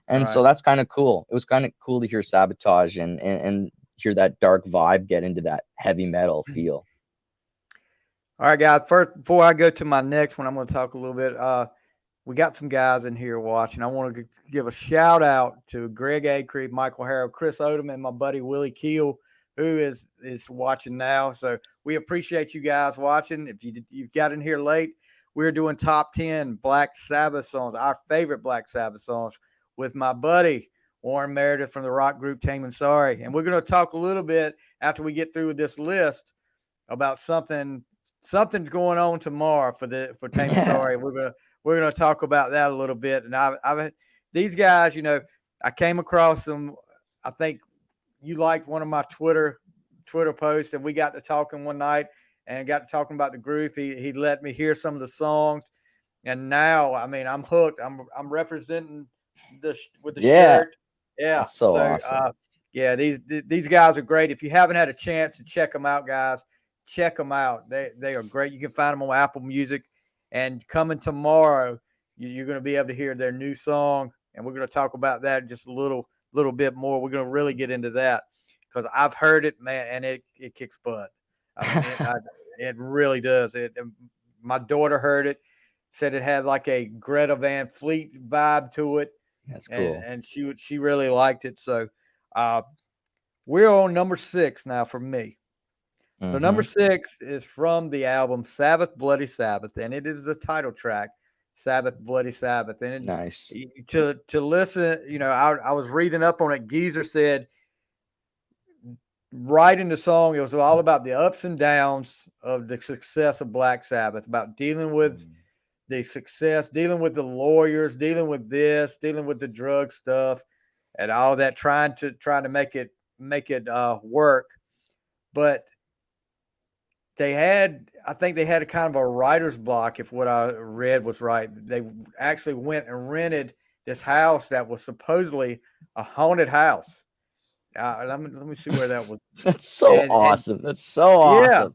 S1: And so
S2: Right.
S1: that's kind of cool. It was kind of cool to hear Sabotage and hear that dark vibe get into that heavy metal feel.
S2: All right, guys. First, before I go to my next one, I'm going to talk a little bit. We got some guys in here watching. I want to give a shout out to Greg Acree, Michael Harrell, Chris Odom, and my buddy Willie Keel, who is watching now. So we appreciate you guys watching. If you've got in here late, we're doing top 10 Black Sabbath songs, our favorite Black Sabbath songs, with my buddy Warren Meredith from the rock group Taming Sari. And we're going to talk a little bit after we get through with this list about something's going on tomorrow for Taming
S1: Yeah.
S2: Sari. We're gonna talk about that a little bit. And I've these guys, I came across them. I think you liked one of my Twitter posts, and we got to talking one night and got to talking about the group. He let me hear some of the songs, and now I mean I'm hooked. I'm representing with the
S1: Yeah.
S2: shirt. Yeah.
S1: That's so
S2: So
S1: awesome.
S2: yeah, these guys are great. If you haven't had a chance to check them out, guys, check them out. They are great. You can find them on Apple Music. And coming tomorrow, you're going to be able to hear their new song, and we're going to talk about that just a little bit more. We're going to really get into that because I've heard it, man, and it kicks butt. I mean, it really does. My daughter heard it, said it had like a Greta Van Fleet vibe to it,
S1: That's
S2: and
S1: cool.
S2: she really liked it. So uh, we're on number 6 now for me. So number
S1: Hmm.
S2: 6 is from the album Sabbath, Bloody Sabbath, and it is the title track, Sabbath, Bloody Sabbath. And
S1: Nice.
S2: to listen, I was reading up on it. Geezer said right in the song, it was all about the ups and downs of the success of Black Sabbath, about dealing with
S1: Mm.
S2: the success, dealing with the lawyers, dealing with this, dealing with the drug stuff, and all that, trying to make it work, but I think they had a kind of a writer's block, if what I read was right. They actually went and rented this house that was supposedly a haunted house. Let me see where that was.
S1: That's so
S2: And
S1: awesome. That's so
S2: yeah,
S1: awesome.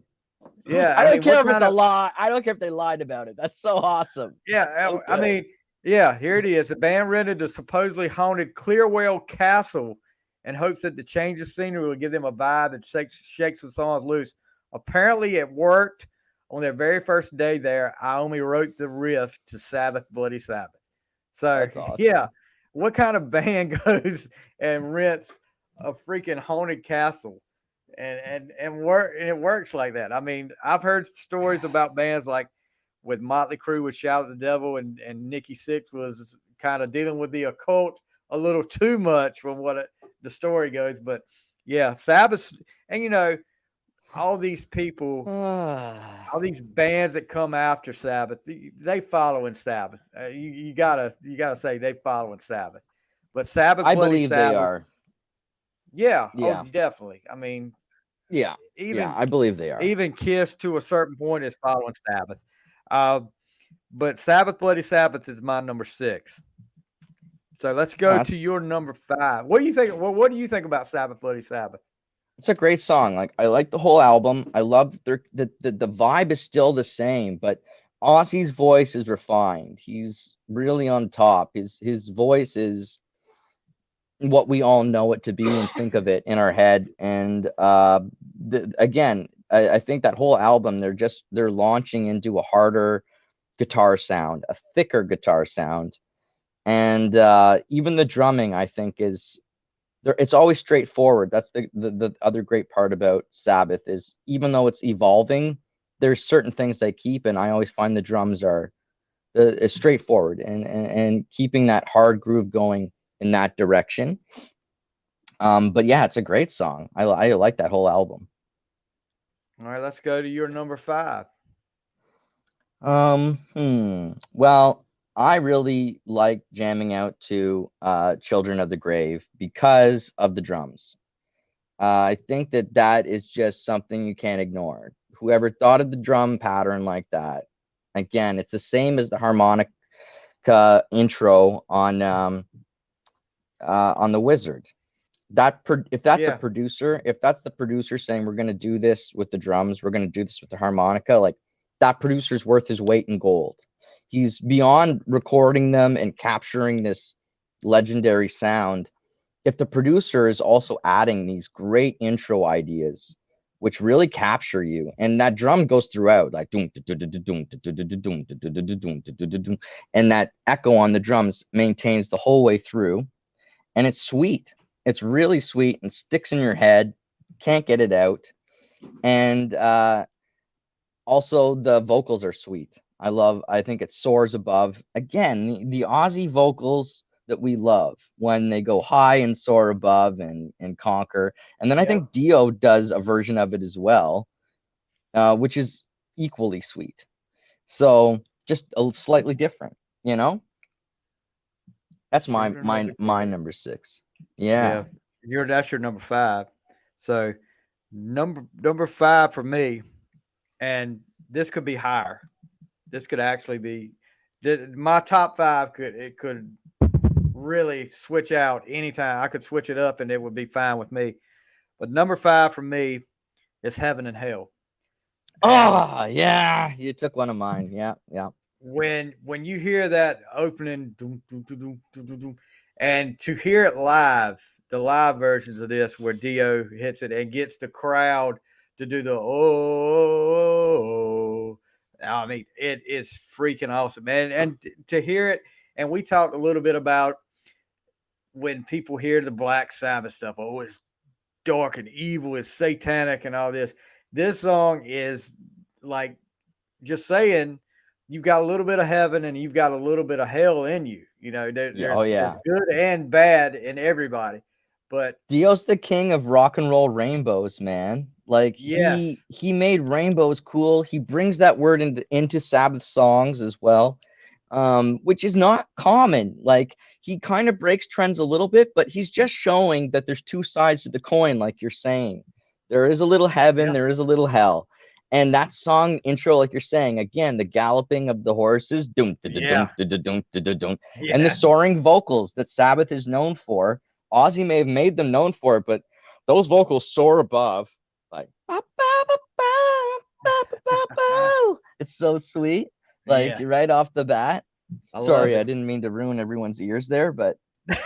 S2: yeah.
S1: I
S2: I
S1: don't
S2: mean, we're
S1: care if it's
S2: kind
S1: a
S2: of
S1: lie. I don't care if they lied about it. That's so awesome. That's
S2: yeah.
S1: so
S2: I
S1: good.
S2: mean, yeah. Here it is. The band rented the supposedly haunted Clearwell Castle in hopes that the change of scenery would give them a vibe and shake some songs loose. Apparently, it worked. On their very first day there, I only wrote the riff to Sabbath, Bloody Sabbath. So,
S1: That's
S2: yeah,
S1: awesome.
S2: what kind of band goes and rents a freaking haunted castle and it works like that? I mean, I've heard stories about bands like with Motley Crue would shout at the devil, and Nikki Sixx was kind of dealing with the occult a little too much from the story goes. But yeah, Sabbath, and all these people, all these bands that come after Sabbath, they follow in Sabbath. You gotta say they follow in Sabbath. But Sabbath,
S1: I
S2: Bloody
S1: believe they
S2: Sabbath,
S1: are.
S2: yeah, oh,
S1: Yeah.
S2: definitely. I mean,
S1: Yeah. Yeah.
S2: even
S1: I believe they are.
S2: even Kiss to a certain point is following Sabbath. Uh, but Sabbath, Bloody Sabbath is my number 6. So let's go to
S1: That's
S2: your number 5. What do you think? What do you think about Sabbath, Bloody Sabbath?
S1: it's a great song. Like I like the whole album. I love that the vibe is still the same, but Ozzy's voice is refined. He's really on top. His voice is what we all know it to be and think of it in our head. And again, I think that whole album they're launching into a harder guitar sound, a thicker guitar sound, and even the drumming I think is there. It's always straightforward. That's the other great part about Sabbath is even though it's evolving, there's certain things they keep, and I always find the drums are is straightforward and keeping that hard groove going in that direction. But yeah, it's a great song. I like that whole album.
S2: All right, let's go to your number 5.
S1: Well, I really like jamming out to Children of the Grave because of the drums. I think that is just something you can't ignore. Whoever thought of the drum pattern like that, Again, it's the same as the harmonica intro on the Wizard. If that's a
S2: Yeah.
S1: producer, if that's the producer saying we're going to do this with the drums, we're going to do this with the harmonica, like that producer's worth his weight in gold. He's beyond recording them and capturing this legendary sound. If the producer is also adding these great intro ideas which really capture you, and that drum goes throughout, like doom, doom, doom, doom, doom, doom, and that echo on the drums maintains the whole way through, and it's sweet. It's really sweet and sticks in your head. Can't get it out. And also the vocals are sweet. I think it soars above. Again, the Aussie vocals that we love when they go high and soar above and conquer. And then I
S2: Yep.
S1: think Dio does a version of it as well, which is equally sweet. So just a slightly different, you know? That's
S2: Children of the
S1: my
S2: Corn.
S1: number 6.
S2: Yeah.
S1: Yeah.
S2: That's your number 5. So number 5 for me, and this could be higher. This could actually be my top 5 could really switch out anytime. I could switch it up and it would be fine with me. But number 5 for me is Heaven and Hell. And
S1: Oh, yeah. You took one of mine. Yeah, yeah.
S2: when you hear that opening doom, doom, doom, doom, doom, doom, doom, and to hear it live, the live versions of this where Dio hits it and gets the crowd to do the oh, I mean, it is freaking awesome, man. And to hear it, and we talked a little bit about when people hear the Black Sabbath stuff. Oh, it's dark and evil, it's satanic and all this. This song is like just saying you've got a little bit of heaven and you've got a little bit of hell in you. You know,
S1: Yeah, oh
S2: there's
S1: yeah.
S2: good and bad in everybody. But
S1: Dio's the king of rock and roll rainbows, man. Like
S2: yes,
S1: he made rainbows cool. He brings that word into Sabbath songs as well, which is not common. Like he kind of breaks trends a little bit, but he's just showing that there's two sides to the coin, like you're saying. There is a little heaven,
S2: yeah,
S1: there is a little hell. And that song intro, like you're saying, again, the galloping of the horses, doom, da, da,
S2: yeah,
S1: doom, da, da, doom, da, da, doom, and the
S2: yeah,
S1: soaring vocals that Sabbath is known for. Ozzy may have made them known for it, but those vocals soar above. Like, ba, ba, ba, ba, ba, ba, ba, ba. It's so sweet. Like,
S2: yes.
S1: you're right off the bat.
S2: I love
S1: Sorry, I
S2: it.
S1: didn't mean to ruin everyone's ears there, but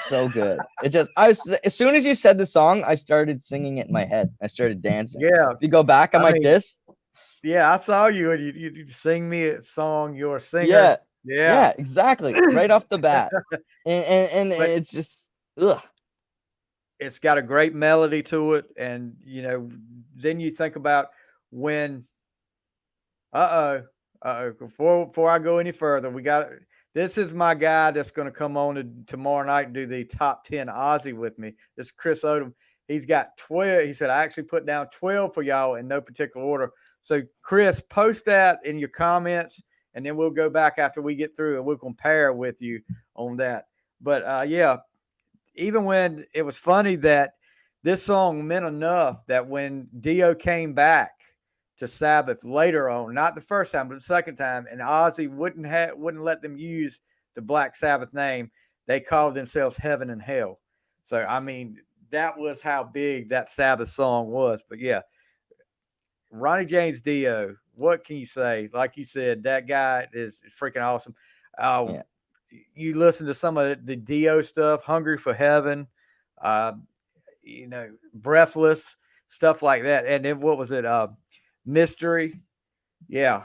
S1: so good. It just, as soon as you said the song, I started singing it in my head. I started dancing.
S2: Yeah,
S1: If you go back, I'm
S2: I
S1: like
S2: mean,
S1: this.
S2: yeah, I saw you and you sing me a song. You're a
S1: Yeah,
S2: singer. Yeah,
S1: yeah, exactly. Right off the bat. And
S2: but
S1: it's just, ugh.
S2: it's got a great melody to it, and then you think about when before I go any further, we got this is my guy that's going to come on tomorrow night and do the top 10 Aussie with me. This is Chris Odom. He's got 12. He said, I actually put down 12 for y'all in no particular order. So, Chris, post that in your comments, and then we'll go back after we get through and we'll compare with you on that. But yeah, even when it was funny that this song meant enough that when Dio came back to Sabbath later on, not the first time, but the second time, and Ozzy wouldn't let them use the Black Sabbath name. They called themselves Heaven and Hell. So I mean, that was how big that Sabbath song was. But yeah, Ronnie James Dio, what can you say? Like you said, that guy is freaking awesome. Uh,
S1: Yeah.
S2: you listen to some of the Dio stuff, Hungry for Heaven, uh, Breathless, stuff like that. And then what was it? Mystery. Yeah,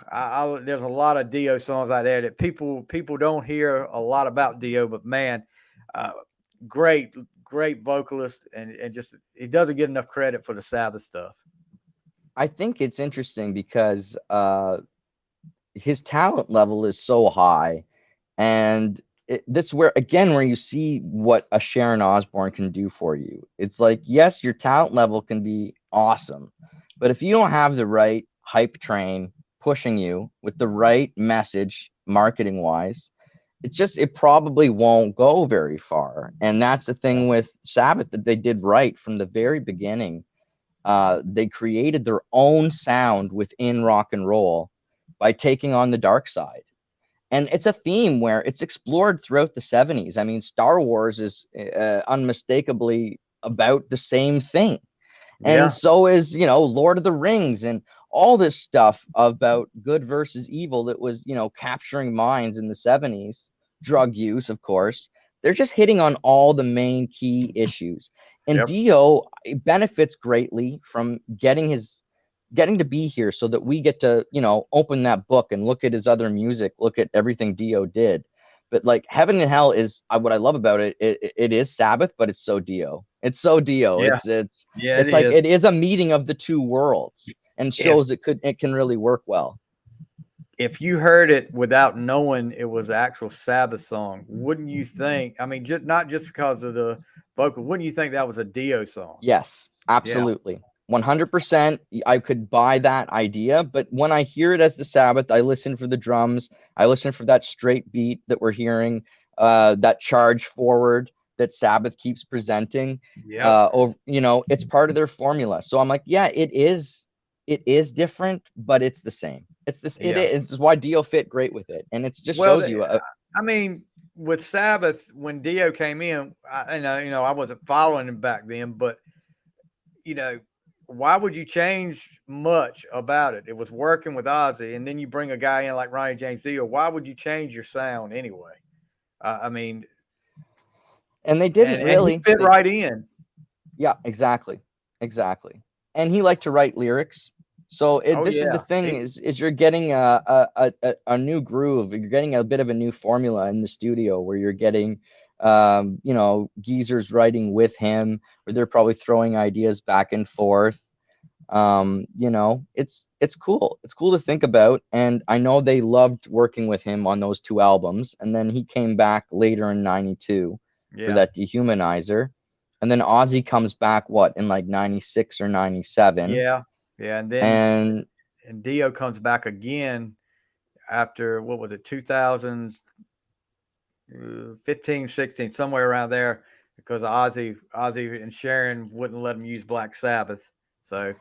S2: there's a lot of Dio songs out there that people don't hear a lot about Dio, but man, uh, great vocalist, and just he doesn't get enough credit for the Sabbath stuff.
S1: I think it's interesting because his talent level is so high, and this where again where you see what a Sharon Osbourne can do for you. It's like, yes, your talent level can be awesome, but if you don't have the right hype train pushing you with the right message marketing wise, it probably won't go very far. And that's the
S2: Yeah,
S1: thing with Sabbath that they did right from the very beginning. They created their own sound within rock and roll, by taking on the dark side. And it's a theme where it's explored throughout the 70s. I mean, Star Wars is unmistakably about the same thing. And
S2: Yeah.
S1: so is, Lord of the Rings and all this stuff about good versus evil that was, capturing minds in the 70s. Drug use, of course. They're just hitting on all the main key issues. And
S2: Yep.
S1: Dio benefits greatly from getting to be here so that we get to, open that book and look at his other music, look at everything Dio did. But like Heaven and Hell is what I love about it. It is Sabbath, but it's so Dio. It's so Dio.
S2: Yeah.
S1: It's
S2: Yeah. It
S1: it's like
S2: is.
S1: it is a meeting of the two worlds and
S2: If
S1: shows it can really work well.
S2: if you heard it without knowing it was an actual Sabbath song, wouldn't you think? I mean, not just because of the vocal, wouldn't you think that was a Dio song?
S1: Yes,
S2: Yeah.
S1: absolutely. 100%. I could buy that idea, but when I hear it as the Sabbath, I listen for the drums. I listen for that straight beat that we're hearing, that charge forward that Sabbath keeps presenting.
S2: Yep.
S1: It's part of their formula. So I'm like, yeah, it is different, but it's the same.
S2: Yeah.
S1: It's why Dio fit great with it, and it just
S2: Well,
S1: shows you.
S2: I mean, with Sabbath, when Dio came in, I wasn't following him back then, but you know, why would you change much about it? It was working with Ozzy, and then you bring a guy in like Ronnie James Dio. Why would you change your sound anyway? I mean,
S1: And they didn't
S2: and he
S1: really.
S2: fit right in.
S1: Yeah, exactly. Exactly. And he liked to write lyrics. So
S2: Oh
S1: this is the
S2: yeah,
S1: thing is you're getting a new groove. You're getting a bit of a new formula in the studio where you're getting geezers writing with him, where they're probably throwing ideas back and forth. It's cool. It's cool to think about. And I know they loved working with him on those two albums. And then he came back later in 92 for
S2: yeah,
S1: that Dehumanizer. And then Ozzy comes back in like 96 or 97.
S2: yeah, yeah.
S1: And
S2: And Dio comes back again after what was it, 2015, 16, somewhere around there, because Ozzy and Sharon wouldn't let him use Black Sabbath. So,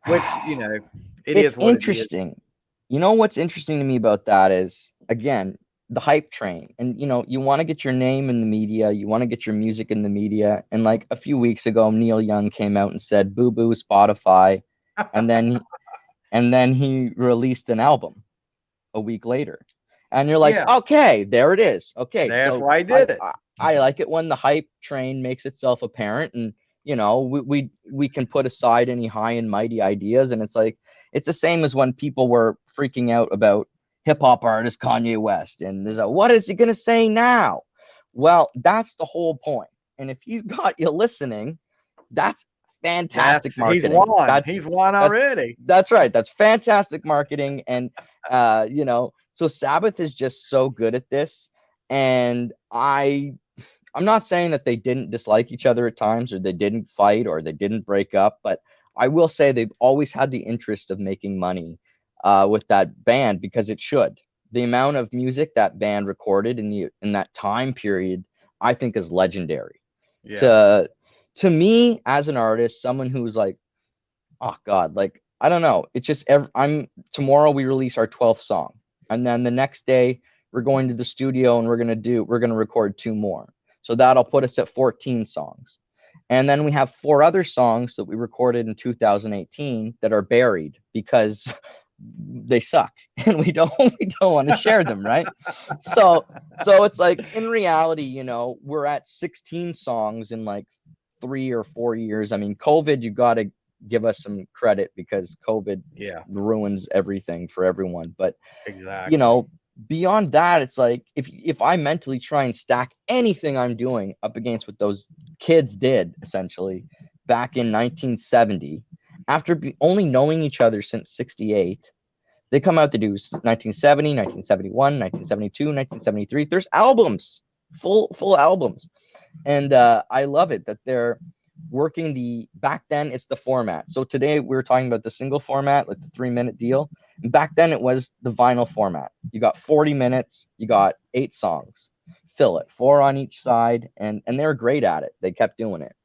S2: which it
S1: it's
S2: is what it is.
S1: interesting. You know what's interesting to me about that is, again, the hype train. And you want to get your name in the media, you want to get your music in the media. And like a few weeks ago, Neil Young came out and said, "Boo boo Spotify," and then he released an album a week later. And you're like,
S2: Yeah,
S1: okay, there it is. Okay,
S2: that's
S1: so
S2: why he
S1: I,
S2: did it.
S1: I I like it when the hype train makes itself apparent, and we can put aside any high and mighty ideas, and it's the same as when people were freaking out about hip hop artist Kanye West, and there's what is he gonna say now? Well, that's the whole point. And if he's got you listening, that's fantastic
S2: He's
S1: marketing.
S2: won. He's won
S1: That's
S2: already.
S1: that's right. That's fantastic marketing. And so Sabbath is just so good at this. And I'm not saying that they didn't dislike each other at times, or they didn't fight, or they didn't break up, but I will say they've always had the interest of making money with that band, because it should. The amount of music that band recorded in that time period, I think, is legendary.
S2: Yeah,
S1: To me, as an artist, someone who's like, oh God, like I don't know. It's just I'm tomorrow we release our 12th song, and then the next day we're going to the studio and we're gonna record two more. So that'll put us at 14 songs, and then we have four other songs that we recorded in 2018 that are buried because they suck and we don't want to share them, right? So it's like, in reality, we're at 16 songs in like 3 or 4 years. I mean, COVID, you got to give us some credit, because COVID
S2: yeah,
S1: ruins everything for everyone. But you
S2: exactly.
S1: know, beyond that, it's like if I mentally try and stack anything I'm doing up against what those kids did essentially back in 1970, after only knowing each other since 68, they come out to do 1970, 1971, 1972, 1973. There's albums, full albums. And I love it that they're working back then it's the format. So today we were talking about the single format, like the 3-minute deal. And back then it was the vinyl format. You got 40 minutes, you got 8 songs. Fill it, 4 on each side, and they're great at it. They kept doing it.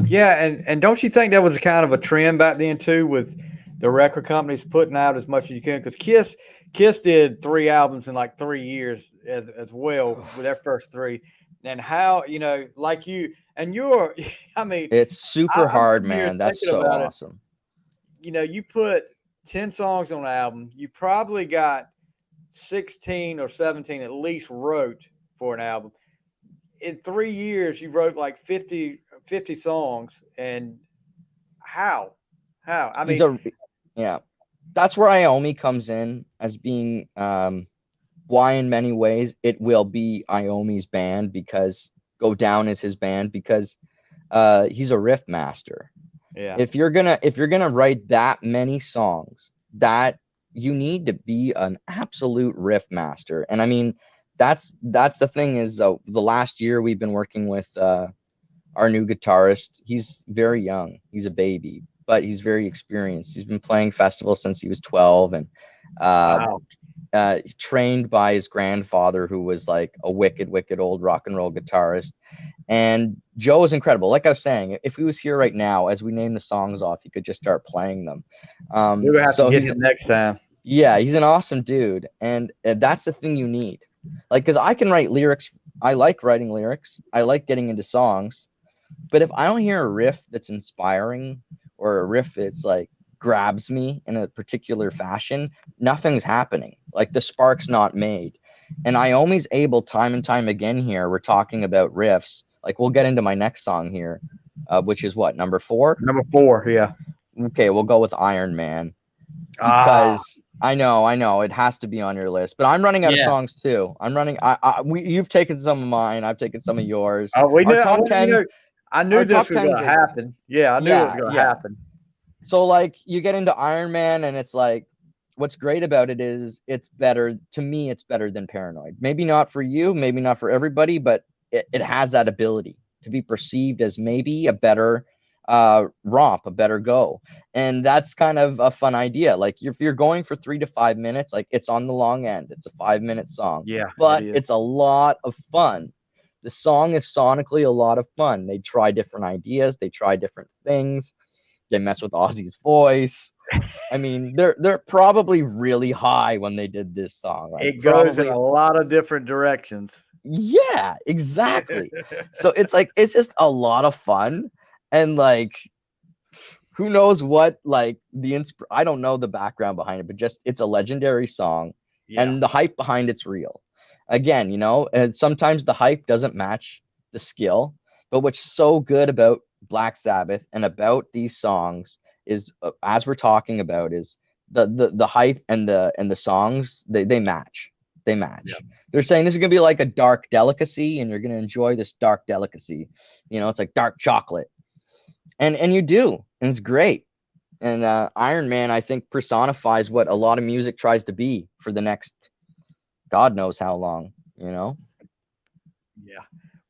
S2: Yeah, and don't you think that was kind of a trend back then too, with the record companies putting out as much as you can, because Kiss did 3 albums in like 3 years as well with their first 3. And how, like you and you're, I mean,
S1: It's super
S2: I'm
S1: hard,
S2: sitting here
S1: man. That's
S2: thinking
S1: so
S2: about it.
S1: awesome.
S2: You put 10 songs on an album, you probably got 16 or 17 at least wrote for an album. In 3 years, you wrote like 50 songs. And how? I
S1: He's
S2: mean,
S1: yeah. That's where Iommi comes in as being why in many ways it will be Iommi's band, because Go Down is his band, because he's a riff master.
S2: yeah,
S1: If you're gonna write that many songs, that you need to be an absolute riff master. And I mean, that's the thing is, the last year we've been working with our new guitarist. He's very young. He's a baby, but he's very experienced. He's been playing festivals since he was 12, and
S2: wow,
S1: trained by his grandfather, who was like a wicked old rock and roll guitarist. And Joe is incredible. Like I was saying, if he was here right now, as we name the songs off, he could just start playing them.
S2: we're gonna have to
S1: So
S2: get him next time.
S1: yeah, he's an awesome dude, and that's the thing you need. Like, because I can write lyrics. I like writing lyrics. I like getting into songs. But if I don't hear a riff that's inspiring, or a riff that's like grabs me in a particular fashion, nothing's happening. Like, the spark's not made. And Iommi's able, time and time again here, we're talking about riffs. Like, we'll get into my next song here, which is what, number 4?
S2: Number 4, yeah.
S1: Okay, we'll go with Iron Man,
S2: Ah,
S1: because I know it has to be on your list. But I'm running out of
S2: yeah.
S1: songs too. You've taken some of mine. I've taken some of yours.
S2: We
S1: Our
S2: knew.
S1: top 10.
S2: I knew
S1: Our
S2: this
S1: top
S2: was
S1: 10s
S2: gonna
S1: are,
S2: happen. Yeah, I knew it was gonna
S1: yeah.
S2: happen.
S1: So like, you get into Iron Man, and it's like, what's great about it is it's better to me. It's better than Paranoid. Maybe not for you, maybe not for everybody, but it has that ability to be perceived as maybe a better romp, a better go. And that's kind of a fun idea. Like, if you're going for 3 to 5 minutes, like, it's on the long end. It's a 5-minute song,
S2: Yeah,
S1: but
S2: it is.
S1: it's a lot of fun. The song is sonically a lot of fun. They try different ideas, they try different things, they mess with Ozzy's voice. I mean, they're probably really high when they did this song. Like,
S2: It goes in
S1: probably,
S2: a lot of different directions.
S1: yeah, exactly. So it's like, it's just a lot of fun. And like, who knows what, like, I don't know the background behind it, but just, it's a legendary song,
S2: Yeah,
S1: and the hype behind it's real. Again, and sometimes the hype doesn't match the skill, but what's so good about Black Sabbath and about these songs is, as we're talking about, is the hype and the songs, they match. They match.
S2: yeah,
S1: They're saying this is gonna be like a dark delicacy, and you're gonna enjoy this dark delicacy. It's like dark chocolate, and you do, and it's great. And Iron Man, I think, personifies what a lot of music tries to be for the next God knows how long.
S2: yeah.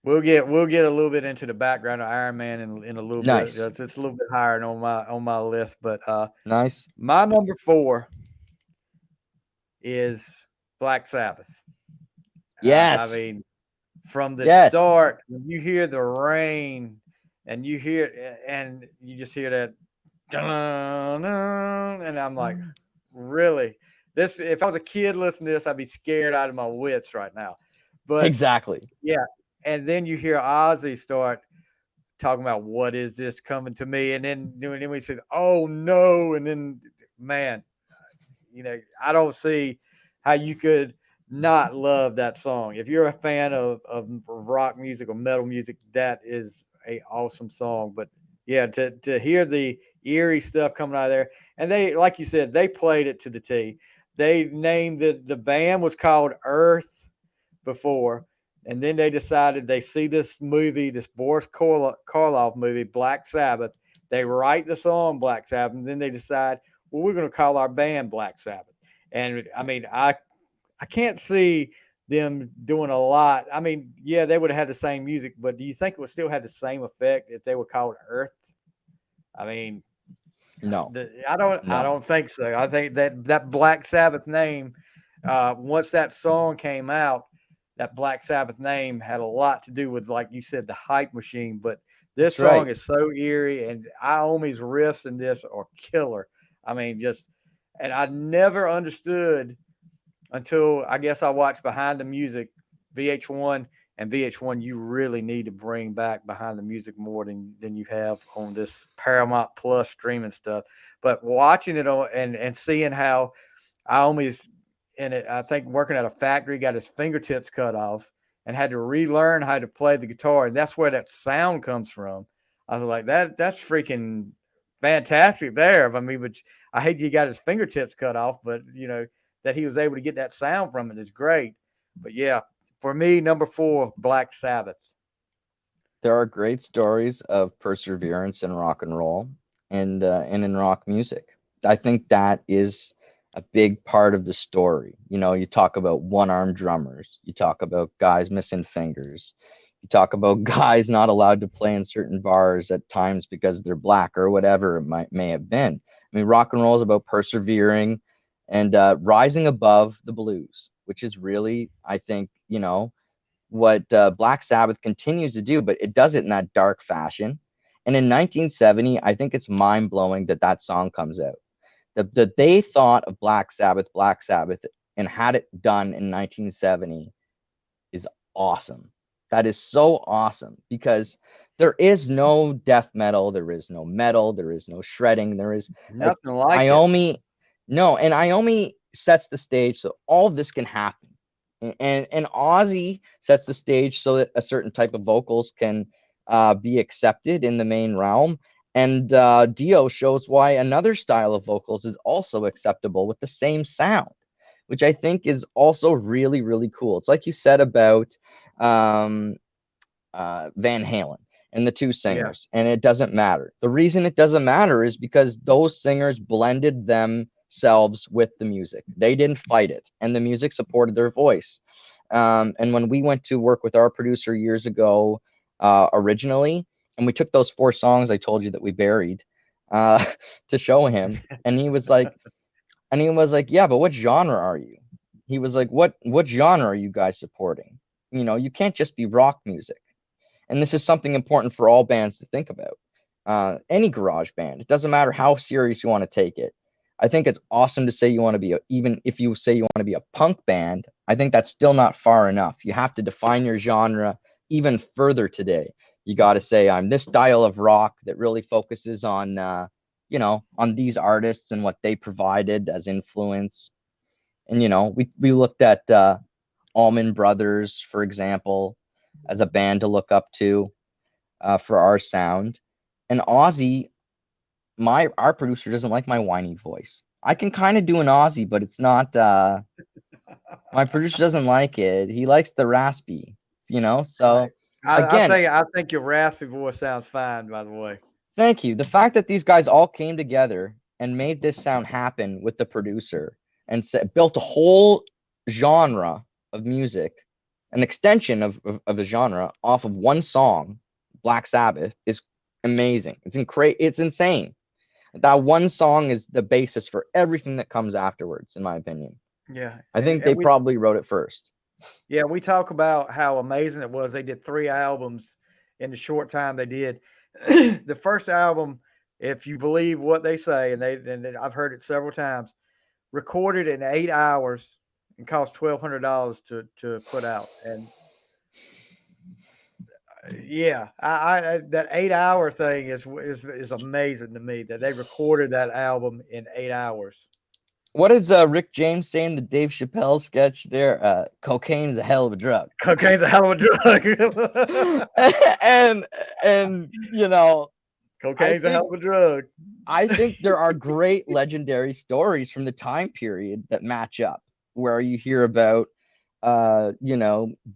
S2: We'll get a little bit into the background of Iron Man in a little bit.
S1: Nice.
S2: It's a little bit higher on my list, but
S1: Nice.
S2: my number 4 is Black Sabbath. I
S1: Yes.
S2: mean, from the
S1: Yes.
S2: start, when you hear the rain, and you just hear that, dun, dun, and I'm like, really? This, if I was a kid listening to this, I'd be scared out of my wits right now. But
S1: Exactly.
S2: yeah, and then you hear Ozzy start talking about, what is this coming to me? And then we said, oh no, and then, man, I don't see how you could not love that song. If you're a fan of rock music or metal music, that is a awesome song. But yeah, to hear the eerie stuff coming out of there, and they, like you said, they played it to the T. They named the band was called Earth before, and then they decided, they see this movie, this Boris Karloff movie, Black Sabbath. They write the song Black Sabbath, and then they decide, well, we're going to call our band Black Sabbath. And I mean, I can't see them doing a lot. I mean, yeah, they would have had the same music, but do you think it would still have the same effect if they were called Earth? I mean,
S1: No.
S2: I
S1: No.
S2: don't think so. I think that Black Sabbath name, once that song came out, that Black Sabbath name had a lot to do with, like you said, the hype machine. But this
S1: That's right.
S2: song is so eerie, and Iommi's riffs in this are killer. I mean, just, and I never understood until I guess I watched Behind the Music, VH1, and VH1. You really need to bring back Behind the Music more than you have on this Paramount Plus streaming stuff. But watching it on and seeing how Iommi's in it, I think working at a factory, got his fingertips cut off and had to relearn how to play the guitar, and that's where that sound comes from. I was like, that's freaking fantastic there. I mean, but I hate he got his fingertips cut off, but that he was able to get that sound from it is great. But yeah, for me, number 4, Black Sabbath.
S1: There are great stories of perseverance in rock and roll and in rock music. I think that is a big part of the story. You talk about one-armed drummers, you talk about guys missing fingers, you talk about guys not allowed to play in certain bars at times because they're black or whatever it may have been. I mean, rock and roll is about persevering and rising above the blues, which is really, I think, what Black Sabbath continues to do, but it does it in that dark fashion. And in 1970, I think it's mind blowing that that song comes out. That they thought of Black Sabbath, and had it done in 1970 is awesome. That is so awesome because there is no death metal, there is no metal, there is no shredding, there is
S2: Nothing like it.
S1: Iommi. No, and Iommi sets the stage so all of this can happen. And Ozzy sets the stage so that a certain type of vocals can be accepted in the main realm. And Dio shows why another style of vocals is also acceptable with the same sound, which I think is also really, really cool. It's like you said about Van Halen and the two singers, and it doesn't matter. The reason it doesn't matter is because those singers blended themselves with the music. They didn't fight it, and the music supported their voice. And when we went to work with our producer years ago, originally, and we took those 4 songs I told you that we buried to show him, and he was like, yeah, but what genre are you? He was like, what genre are you guys supporting? You can't just be rock music. And this is something important for all bands to think about. Any garage band, it doesn't matter how serious you want to take it. I think it's awesome to say you want to be even if you say you want to be a punk band, I think that's still not far enough. You have to define your genre even further today. You got to say, I'm this style of rock that really focuses on, on these artists and what they provided as influence. And, we looked at Allman Brothers, for example, as a band to look up to for our sound. And Ozzy, our producer doesn't like my whiny voice. I can kind of do an Ozzy, but it's not. My producer doesn't like it. He likes the raspy, So again,
S2: I think your raspy voice sounds fine. By the way,
S1: thank you. The fact that these guys all came together and made this sound happen with the producer and built a whole genre of music, an extension of a genre off of one song, Black Sabbath, is amazing. It's insane. That one song is the basis for everything that comes afterwards, in my opinion.
S2: Yeah,
S1: I think they probably wrote it first.
S2: Yeah, we talk about how amazing it was. They did 3 albums in the short time they did. The first album, if you believe what they say, and I've heard it several times, recorded in 8 hours and cost $1,200 to put out. And yeah, I that 8-hour thing is amazing to me that they recorded that album in 8 hours.
S1: What does Rick James say in the Dave Chappelle sketch there? Cocaine's a hell of a drug.
S2: Cocaine's a hell of a drug.
S1: and
S2: cocaine's a hell of a drug.
S1: I think there are great legendary stories from the time period that match up, where you hear about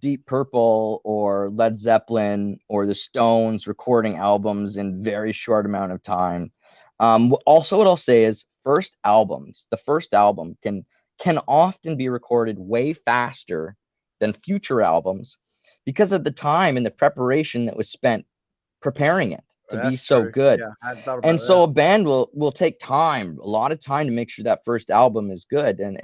S1: Deep Purple or Led Zeppelin or the Stones recording albums in very short amount of time. Also, what I'll say is the first album can often be recorded way faster than future albums because of the time and the preparation that was spent preparing it to be so good.
S2: Yeah, I thought about
S1: and
S2: that.
S1: So a band will take a lot of time to make sure that first album is good, and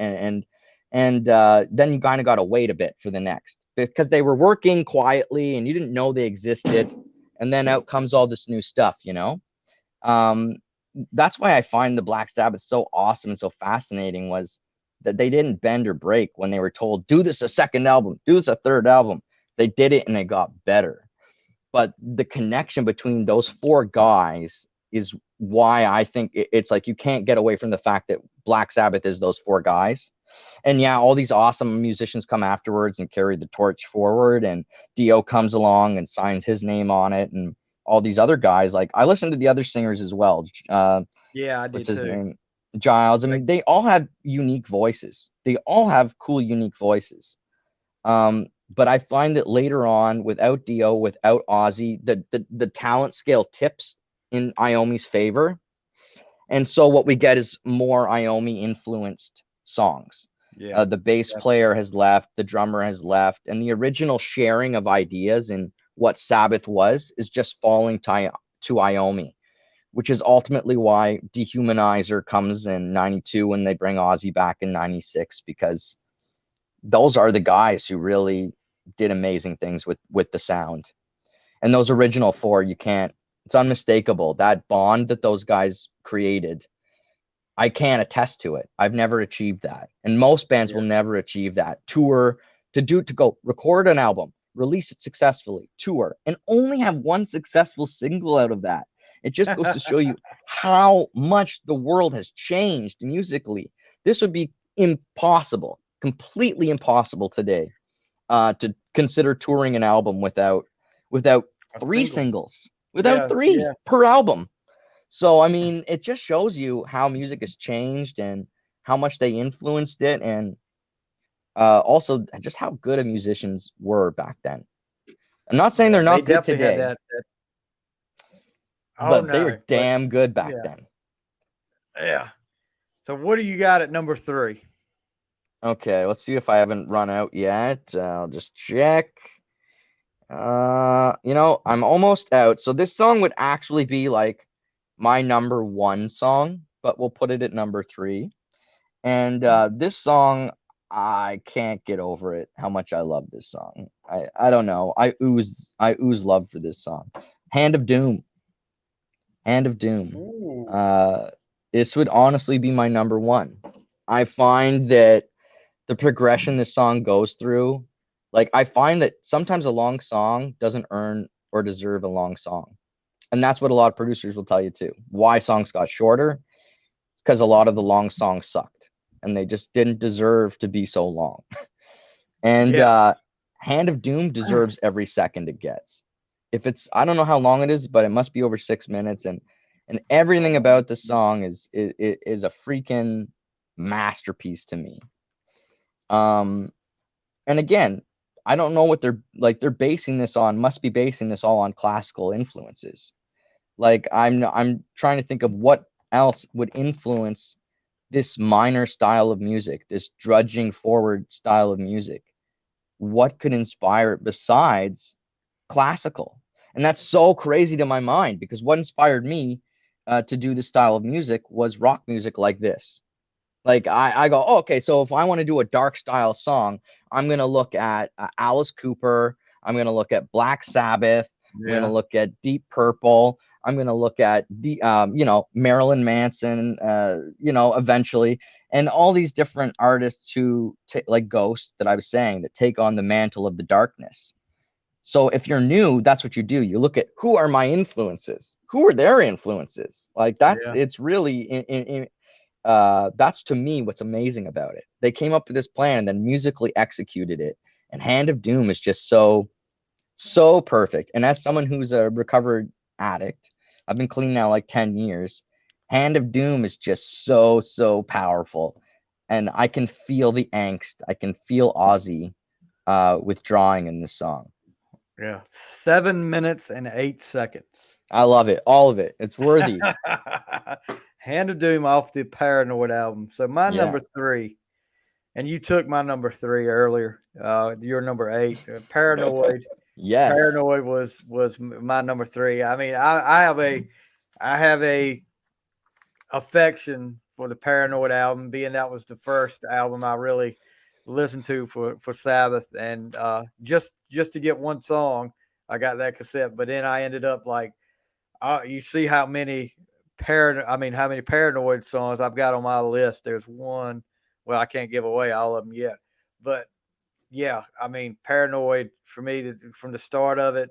S1: then you kind of got to wait a bit for the next, because they were working quietly and you didn't know they existed, and then out comes all this new stuff. that's why I find the Black Sabbath so awesome and so fascinating, was that they didn't bend or break when they were told, do this a second album, do this a third album. They did it and they got better. But the connection between those four guys is why I think it's like you can't get away from the fact that Black Sabbath is those four guys. And yeah, all these awesome musicians come afterwards and carry the torch forward, and Dio comes along and signs his name on it, and all these other guys. Like, I listen to the other singers as well.
S2: Yeah, I
S1: What's
S2: did
S1: his
S2: too.
S1: name? Giles. I mean, they all have unique voices. They all have cool, unique voices. But I find that later on, without Dio, without Ozzy, the talent scale tips in Iommi's favor. And so what we get is more Iommi influenced songs.
S2: Yeah,
S1: The bass
S2: definitely.
S1: player has left, the drummer has left, and the original sharing of ideas and what Sabbath was is just falling to Iommi, which is ultimately why Dehumanizer comes in 92 when they bring Ozzy back in 96, because those are the guys who really did amazing things with the sound. And those original four, you can't, it's unmistakable. That bond that those guys created, I can't attest to it. I've never achieved that. And most bands will
S2: Yeah.
S1: never achieve that. Tour, to go record an album, release it successfully, tour, and only have one successful single out of that. It just goes to show you how much the world has changed musically. This would be impossible, completely impossible today, to consider touring an album without
S2: A
S1: three
S2: single.
S1: singles, without
S2: Yeah,
S1: three
S2: yeah.
S1: per album. So, I mean, it just shows you how music has changed and how much they influenced it, and also just how good of musicians were back then. I'm not saying
S2: Yeah,
S1: they're
S2: they
S1: not good
S2: definitely had
S1: today,
S2: that. Oh
S1: but they
S2: no,
S1: were
S2: but
S1: damn good back
S2: yeah,
S1: then.
S2: yeah. So what do you got at number 3?
S1: Okay, let's see if I haven't run out yet. I'll just check. I'm almost out. So this song would actually be like my number one song, but we'll put it at number three. And this song, I can't get over it. How much I love this song. I don't know. I ooze love for this song. Hand of Doom. Hand of Doom.
S2: Ooh.
S1: Uh, this would honestly be my number one. I find that the progression this song goes through, like, I find that sometimes a long song doesn't earn or deserve a long song. And that's what a lot of producers will tell you too. Why songs got shorter? Because a lot of the long songs sucked and they just didn't deserve to be so long. And
S2: Yeah.
S1: Hand of Doom deserves every second it gets. If it's, I don't know how long it is, but it must be over 6 minutes, and everything about the song is a freaking masterpiece to me. Um, and again, I don't know what they're like. They're basing this on, must be basing this all on classical influences. Like, I'm trying to think of what else would influence this minor style of music, this drudging forward style of music. What could inspire it besides classical? And that's so crazy to my mind, because what inspired me to do this style of music was rock music like this. Like, I go, oh, okay, so if I want to do a dark style song, I'm gonna look at Alice Cooper. I'm gonna look at Black Sabbath. I'm gonna
S2: Yeah.
S1: look at Deep Purple. I'm gonna look at Marilyn Manson. Eventually, and all these different artists who like Ghost that I was saying, that take on the mantle of the darkness. So if you're new, that's what you do. You look at, who are my influences? Who are their influences? Like,
S2: Yeah.
S1: it's really that's to me what's amazing about it. They came up with this plan and then musically executed it. And Hand of Doom is just so perfect. And as someone who's a recovered addict, I've been clean now like 10 years. Hand of Doom is just so powerful. And I can feel the angst. I can feel Ozzy withdrawing in this song.
S2: Yeah. 7 minutes and 8 seconds.
S1: I love it. All of it. It's worthy.
S2: Hand of Doom off the Paranoid album. So my
S1: Yeah.
S2: number 3, and you took my number 3 earlier. Your number 8, Paranoid.
S1: Yes.
S2: Paranoid was my number 3. I mean, I have a affection for the Paranoid album, being that was the first album I really listened to for Sabbath, and just to get one song, I got that cassette. But then I ended up like, you see how many how many Paranoid songs I've got on my list. There's one. Well, I can't give away all of them yet, but yeah, I mean, Paranoid for me from the start of it.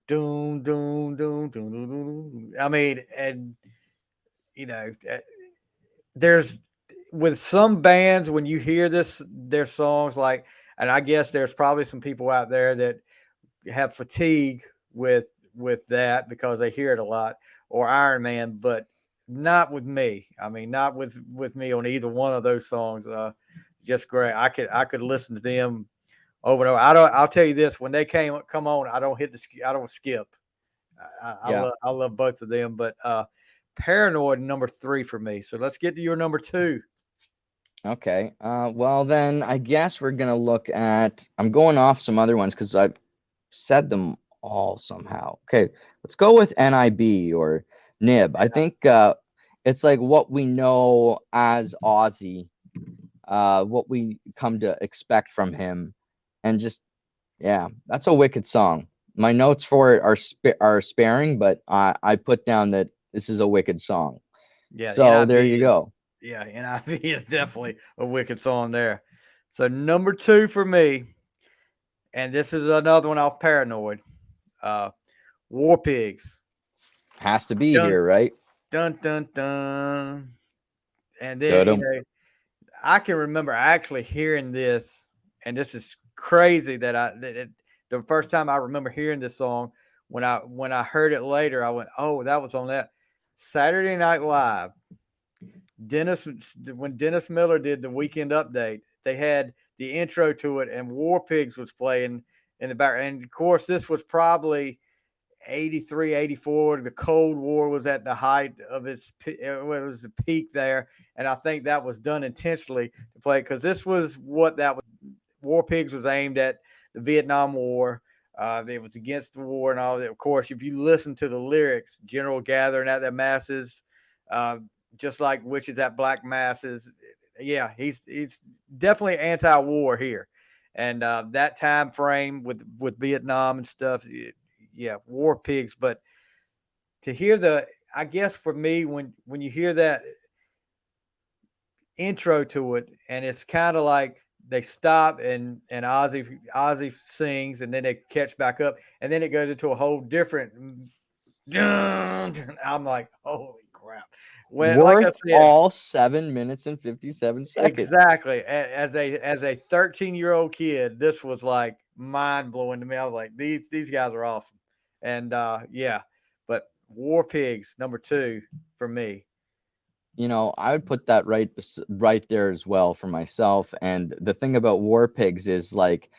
S2: Doom, doom, doom, doom, doom, doom. I mean, and you know, there's with some bands when you hear their songs like, and I guess there's probably some people out there that have fatigue with that because they hear it a lot, or Iron Man, but not with me. I mean, not with me on either one of those songs. Just great. I could listen to them over and over. I'll tell you this: when they come on, I don't I don't skip.
S1: Yeah.
S2: I love both of them, but Paranoid number 3 for me. So let's get to your number 2.
S1: Okay. Well, then I guess we're gonna look at. I'm going off some other ones because I've said them all somehow. Okay, let's go with NIB or Nib. I think it's like what we know as Ozzy, what we come to expect from him, and just yeah, that's a wicked song. My notes for it are sparing, but I put down that this is a wicked song.
S2: Yeah,
S1: So there
S2: NIB
S1: you
S2: is
S1: go.
S2: yeah, NIB is definitely a wicked song there. So number 2 for me, and this is another one off Paranoid. Uh, War Pigs.
S1: Has to be
S2: Dun
S1: here, right?
S2: dun dun dun. And then
S1: Dum.
S2: I can remember actually hearing this, and this is crazy the first time I remember hearing this song. When I heard it later, I went, "Oh, that was on that Saturday Night Live." Dennis when Dennis Miller did the Weekend Update, they had the intro to it, and War Pigs was playing in the back. And of course, this was probably 83, 84. The Cold War was at the height of it was the peak there, and I think that was done intentionally to play because this was what that was. War Pigs was aimed at the Vietnam War. It was against the war and all that. Of course, if you listen to the lyrics, General gathering at the masses, uh, just like witches at black masses. Yeah, he's definitely anti-war here, and that time frame with Vietnam and stuff. Yeah, War Pigs. But to hear I guess for me, when you hear that intro to it, and it's kind of like they stop and Ozzy sings, and then they catch back up, and then it goes into a whole different. I'm like, holy crap! When, like I
S1: Worth
S2: said,
S1: all 7 minutes and 57 seconds.
S2: exactly. As a 13-year-old kid, this was like mind blowing to me. I was like, these guys are awesome, and yeah. But War Pigs number 2 for me.
S1: I would put that right there as well for myself. And the thing about War Pigs is like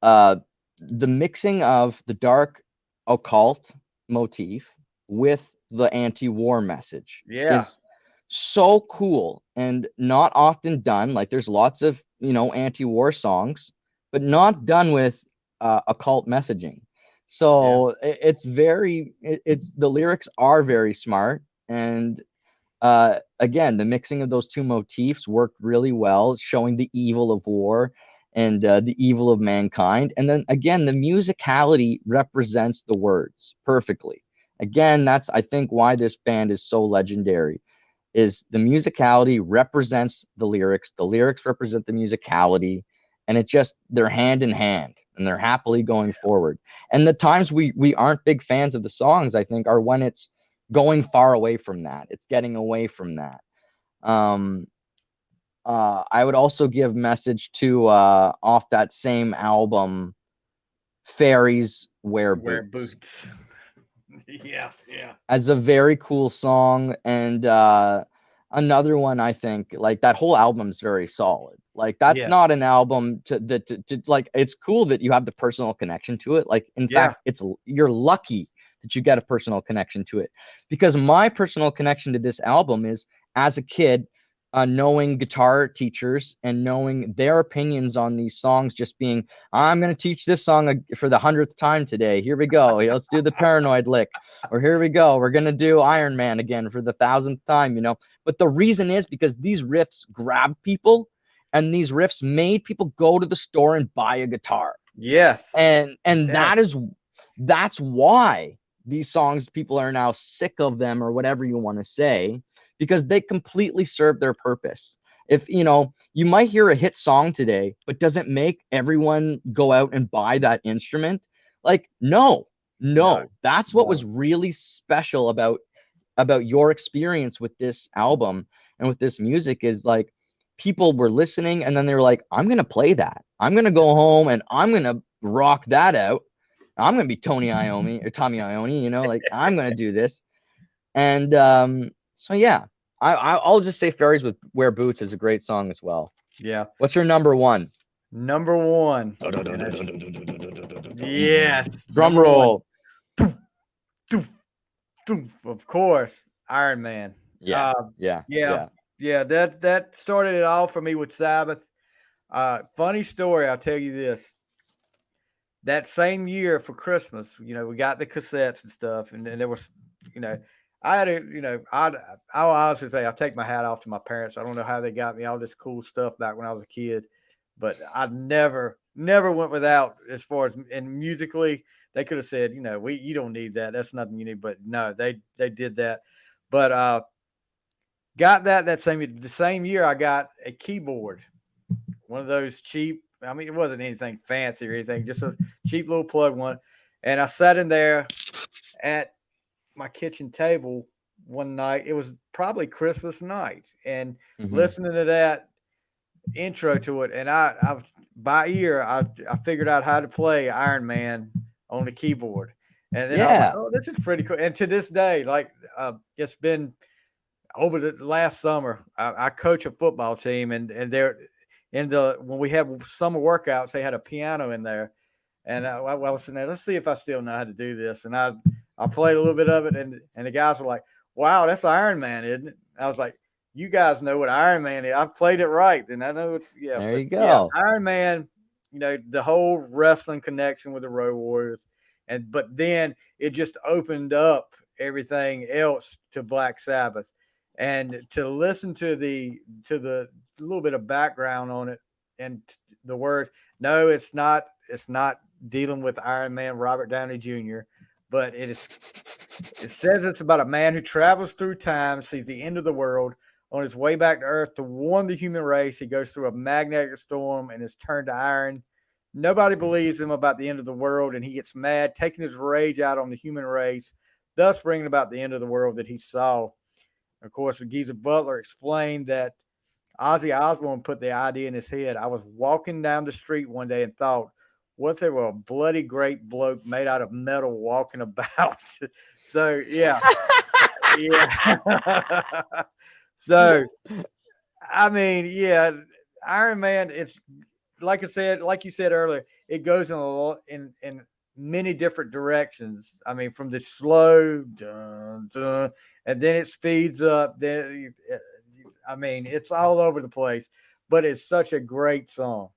S1: uh the mixing of the dark occult motif with the anti-war message
S2: Yeah,
S1: is so cool and not often done. Like there's lots of, anti-war songs, but not done with occult messaging.
S2: yeah,
S1: So it's the lyrics are very smart, and again, the mixing of those two motifs worked really well, showing the evil of war and the evil of mankind. And then again, the musicality represents the words perfectly. Again, that's I think why this band is so legendary. Is the musicality represents the lyrics represent the musicality, and they're hand in hand and they're happily going forward. And the times we aren't big fans of the songs, I think, are when it's going far away from that. It's getting away from that. Um, I would also give message to off that same album, Fairies Wear
S2: wear
S1: Boots,
S2: boots. Yeah, yeah,
S1: as a very cool song. And another one, I think, like that whole album's very solid. Like that's
S2: yeah,
S1: not an album to like, it's cool that you have the personal connection to it. Like in
S2: yeah,
S1: fact, you're lucky that you get a personal connection to it, because my personal connection to this album is as a kid, knowing guitar teachers and knowing their opinions on these songs, just being, I'm going to teach this song for the 100th time today. Here we go. Let's do the Paranoid lick. Or here we go. We're going to do Iron Man again for the 1,000th time. But the reason is because these riffs grabbed people, and these riffs made people go to the store and buy a guitar.
S2: yes,
S1: And
S2: yes,
S1: that's why these songs, people are now sick of them or whatever you want to say, because they completely serve their purpose. If you might hear a hit song today, but does it make everyone go out and buy that instrument? Like, no,
S2: No,
S1: that's what was really special about your experience with this album and with this music, is like people were listening and then they were like, I'm going to play that. I'm going to go home and I'm going to rock that out. I'm going to be Tommy Iommi, like I'm going to do this. And so, yeah, I'll just say Fairies with Wear Boots is a great song as well.
S2: Yeah.
S1: What's your number one?
S2: Number one. Yes.
S1: Drum
S2: Number
S1: roll.
S2: One. Of course, Iron Man.
S1: Yeah.
S2: That started it all for me with Sabbath. Funny story, I'll tell you this. That same year for Christmas, we got the cassettes and stuff, and there was, I had I'll honestly say I take my hat off to my parents. I don't know how they got me all this cool stuff back when I was a kid, but I never went without, as far as, and musically, they could have said, you don't need that. That's nothing you need. But no, they did that. But got the same year I got a keyboard, one of those cheap. I mean, it wasn't anything fancy or anything, just a cheap little plug one. And I sat in there at my kitchen table one night. It was probably Christmas night, and listening to that intro to it, and I by ear, I figured out how to play Iron Man on the keyboard. And then I was like, oh, this is pretty cool. And to this day, like, it's been over the last summer, I coach a football team, and they're when we have summer workouts, they had a piano in there. And I was sitting there, let's see if I still know how to do this. And I played a little bit of it, and the guys were like, wow, that's Iron Man, isn't it? I was like, you guys know what Iron Man is. I've played it right. And I know,
S1: there you go.
S2: Yeah, Iron Man, the whole wrestling connection with the Road Warriors. But then it just opened up everything else to Black Sabbath. And to listen to the little bit of background on it and the words, no, it's not dealing with Iron Man Robert Downey Jr., but it says it's about a man who travels through time, sees the end of the world. On his way back to Earth to warn the human race, he goes through a magnetic storm and is turned to iron. Nobody believes him about the end of the world, and he gets mad, taking his rage out on the human race, thus bringing about the end of the world that he saw. Of course, Geezer Butler explained that Ozzy Osbourne put the idea in his head. I was walking down the street one day and thought, what if there were a bloody great bloke made out of metal walking about? So, yeah. So, I mean, yeah, Iron Man, it's like I said, like you said earlier, it goes in many different directions. I mean, from the slow, dun, dun, and then it speeds up. Then, I mean, it's all over the place, but it's such a great song.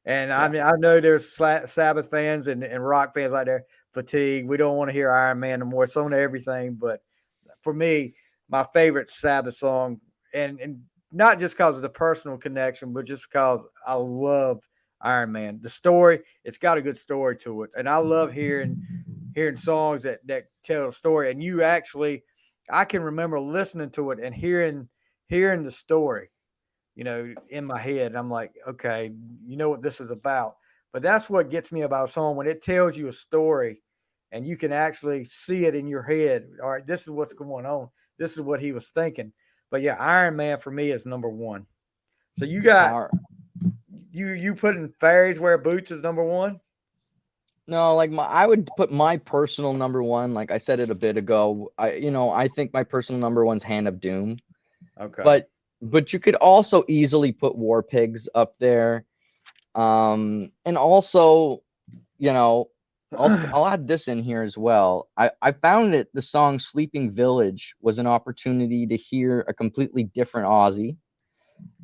S2: And I mean, I know there's Sabbath fans and rock fans out there, fatigue. We don't want to hear Iron Man no more. It's on everything. But for me, my favorite Sabbath song, and not just because of the personal connection, but just because I love Iron Man. The story, it's got a good story to it. And I love hearing songs that tell a story. And you actually, I can remember listening to it and hearing the story, in my head. I'm like, okay, you know what this is about. But that's what gets me about a song, when it tells you a story and you can actually see it in your head. All right, this is what's going on. This is what he was thinking. But yeah, Iron Man for me is number one. So you got you putting Fairies Wear Boots as number one?
S1: No, like I would put my personal number one. Like I said it a bit ago. I think my personal number one's Hand of Doom.
S2: Okay.
S1: But you could also easily put War Pigs up there. And also, I'll add this in here as well. I found that the song Sleeping Village was an opportunity to hear a completely different Ozzy.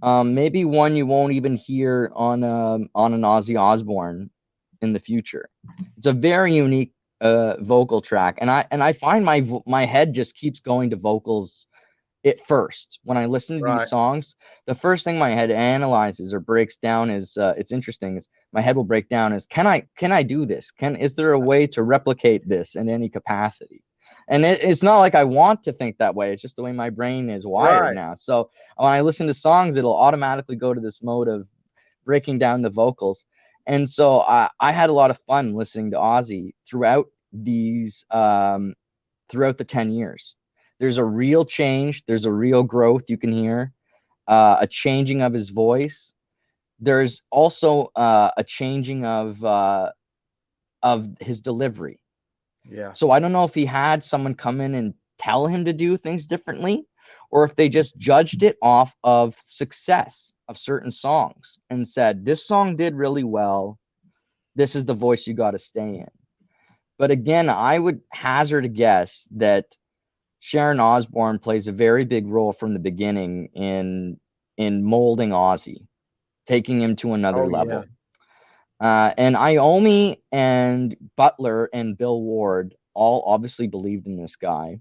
S1: Maybe one you won't even hear on an Ozzy Osbourne in the future. It's a very unique vocal track, and I find my head just keeps going to vocals at first. When I listen to these songs, the first thing my head analyzes or breaks down is it's interesting, is my head will break down is, can I do this? Is there a way to replicate this in any capacity? And it's not like I want to think that way. It's just the way my brain is wired
S2: Right.
S1: now. So when I listen to songs, it'll automatically go to this mode of breaking down the vocals. And so I had a lot of fun listening to Ozzy throughout the 10 years. There's a real change. There's a real growth you can hear, a changing of his voice. There's also a changing of his delivery.
S2: Yeah.
S1: So I don't know if he had someone come in and tell him to do things differently, or if they just judged it off of success of certain songs and said, this song did really well. This is the voice you got to stay in. But again, I would hazard a guess that Sharon Osbourne plays a very big role from the beginning in molding Ozzy, taking him to another
S2: Oh yeah.
S1: level. And Iommi and Butler and Bill Ward all obviously believed in this guy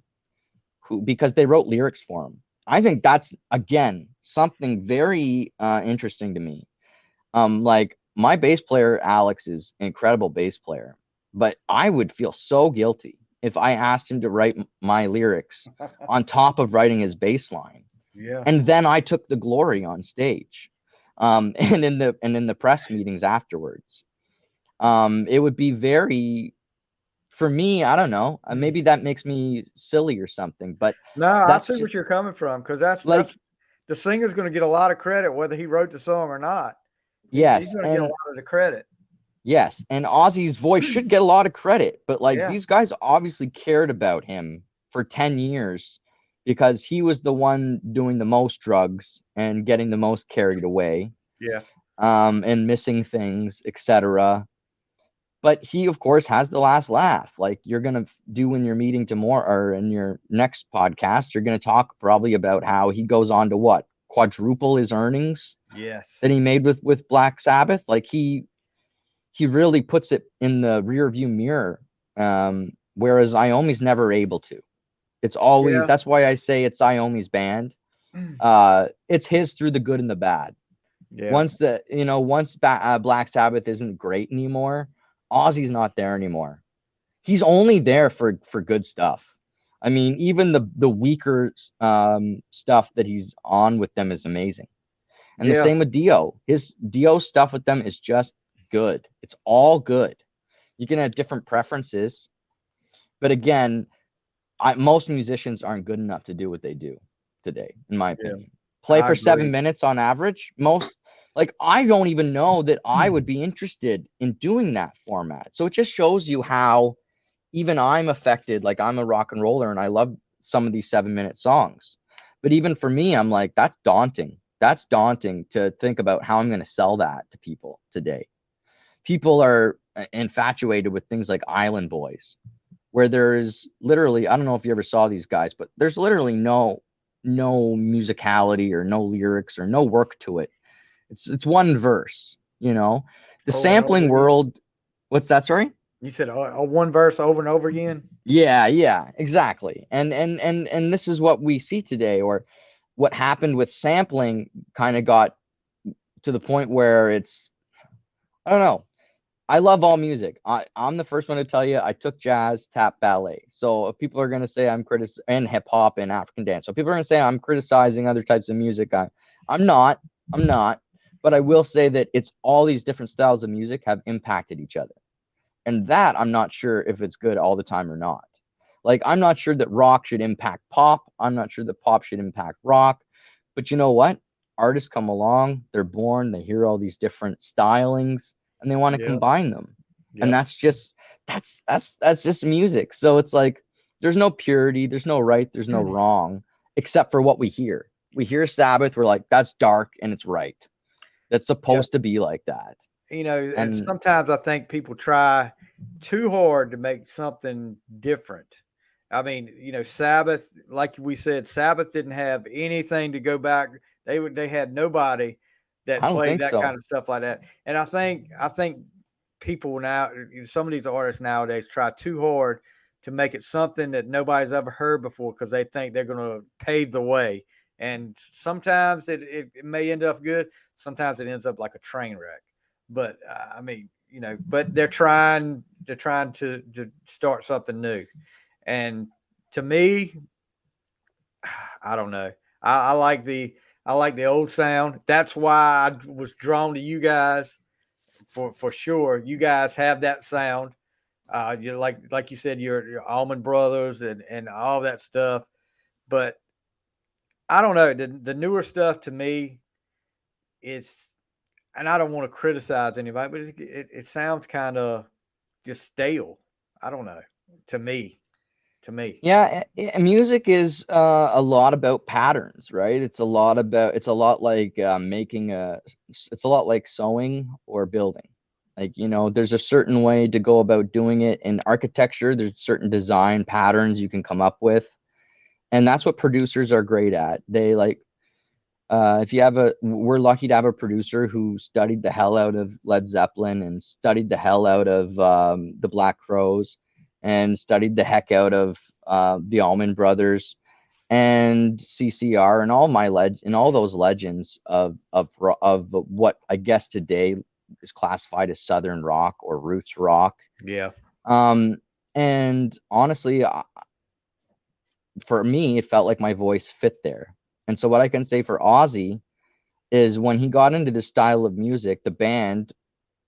S1: because they wrote lyrics for him. I think that's, again, something very interesting to me. Like, my bass player, Alex, is an incredible bass player, but I would feel so guilty if I asked him to write my lyrics on top of writing his bass line.
S2: Yeah.
S1: And then I took the glory on stage, and in the press meetings afterwards. It would be very, for me, I don't know, maybe that makes me silly or something, but
S2: No, I
S1: that's
S2: see what
S1: just
S2: you're coming from, because that's
S1: like,
S2: the singer's going to get a lot of credit whether he wrote the song or not. He's
S1: yes,
S2: going to get a
S1: and
S2: lot of the credit.
S1: yes, and Ozzy's voice should get a lot of credit, but like,
S2: Yeah.
S1: these guys obviously cared about him for 10 years because he was the one doing the most drugs and getting the most carried away,
S2: Yeah.
S1: and missing things, etc. But he, of course, has the last laugh. Like, you're gonna do in your meeting tomorrow or in your next podcast, you're gonna talk probably about how he goes on to what, quadruple his earnings
S2: Yes.
S1: that he made with Black Sabbath. Like, he really puts it in the rear view mirror, whereas Iommi's never able to. It's always,
S2: Yeah.
S1: that's why I say it's Iommi's band. It's his through the good and the bad.
S2: Yeah.
S1: Once Black Sabbath isn't great anymore, Ozzy's not there anymore. He's only there for good stuff. I mean, even the weaker stuff that he's on with them is amazing. And the
S2: Yeah.
S1: same with Dio. His Dio stuff with them is just good. It's all good. You can have different preferences, but again, most musicians aren't good enough to do what they do today, in my
S2: Yeah.
S1: opinion. Play
S2: I
S1: for 7
S2: agree.
S1: minutes on average. Most, like, I don't even know that I would be interested in doing that format. So it just shows you how even I'm affected. Like, I'm a rock and roller and I love some of these 7-minute songs. But even for me, I'm like, that's daunting. That's daunting to think about how I'm going to sell that to people today. People are infatuated with things like Island Boys, where there's literally, I don't know if you ever saw these guys, but there's literally no musicality or no lyrics or no work to it. It's one verse, you know. The
S2: Over and over
S1: sampling
S2: again.
S1: world, what's that, sorry?
S2: You said one verse over and over again.
S1: Yeah, exactly. And this is what we see today, or what happened with sampling kind of got to the point where it's, I don't know. I love all music. I'm the first one to tell you I took jazz, tap, ballet. So if people are going to say and hip hop and African dance. So people are going to say I'm criticizing other types of music. I'm not. I'm not. But I will say that it's all these different styles of music have impacted each other. And that I'm not sure if it's good all the time or not. Like, I'm not sure that rock should impact pop. I'm not sure that pop should impact rock. But you know what? Artists come along, they're born, they hear all these different stylings, and they want to
S2: Yeah.
S1: combine them. And
S2: Yep.
S1: that's just music. So it's like, there's no purity, there's no right, there's no wrong, except for what we hear. We hear Sabbath, we're like, that's dark and it's right. That's
S2: Yeah.
S1: supposed to be like that.
S2: And
S1: And
S2: sometimes I think people try too hard to make something different. I mean, Sabbath, like we said, Sabbath didn't have anything to go back. They had nobody
S1: I
S2: that
S1: don't
S2: played
S1: think
S2: that kind
S1: so.
S2: of stuff like that. And I think people now, some of these artists nowadays try too hard to make it something that nobody's ever heard before because they think they're going to pave the way. And sometimes it may end up good. Sometimes it ends up like a train wreck. But I mean, but they're trying to start something new, and to me, I don't know. I like the old sound. That's why I was drawn to you guys for sure. You guys have that sound. You're like you said, your Allman Brothers and all that stuff. But I don't know. The newer stuff to me, it's and I don't want to criticize anybody, but it sounds kind of just stale. I don't know. To me, to me,
S1: Yeah, music is a lot about patterns, right? It's a lot about it's a lot like it's a lot like sewing or building. Like, there's a certain way to go about doing it in architecture. There's certain design patterns you can come up with, and that's what producers are great at. They like if you have we're lucky to have a producer who studied the hell out of Led Zeppelin and studied the hell out of the Black Crowes and studied the heck out of the Allman Brothers and CCR and all those legends of what I guess today is classified as Southern rock or roots rock.
S2: yeah,
S1: And honestly, for me, it felt like my voice fit there. And so what I can say for Ozzy is when he got into this style of music, the band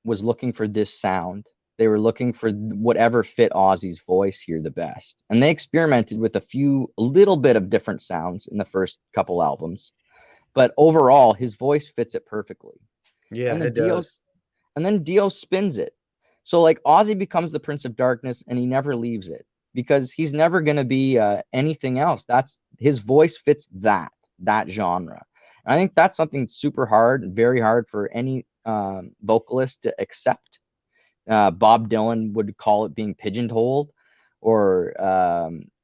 S1: was looking for this sound. They were looking for whatever fit Ozzy's voice here the best. And they experimented with a little bit of different sounds in the first couple albums. But overall, his voice fits it perfectly.
S2: yeah,
S1: And then
S2: it does.
S1: Dio spins it. So like Ozzy becomes the Prince of Darkness and he never leaves it because he's never going to be anything else. That's his voice fits that genre. And I think that's something super hard, very hard for any vocalist to accept. Bob Dylan would call it being pigeonholed or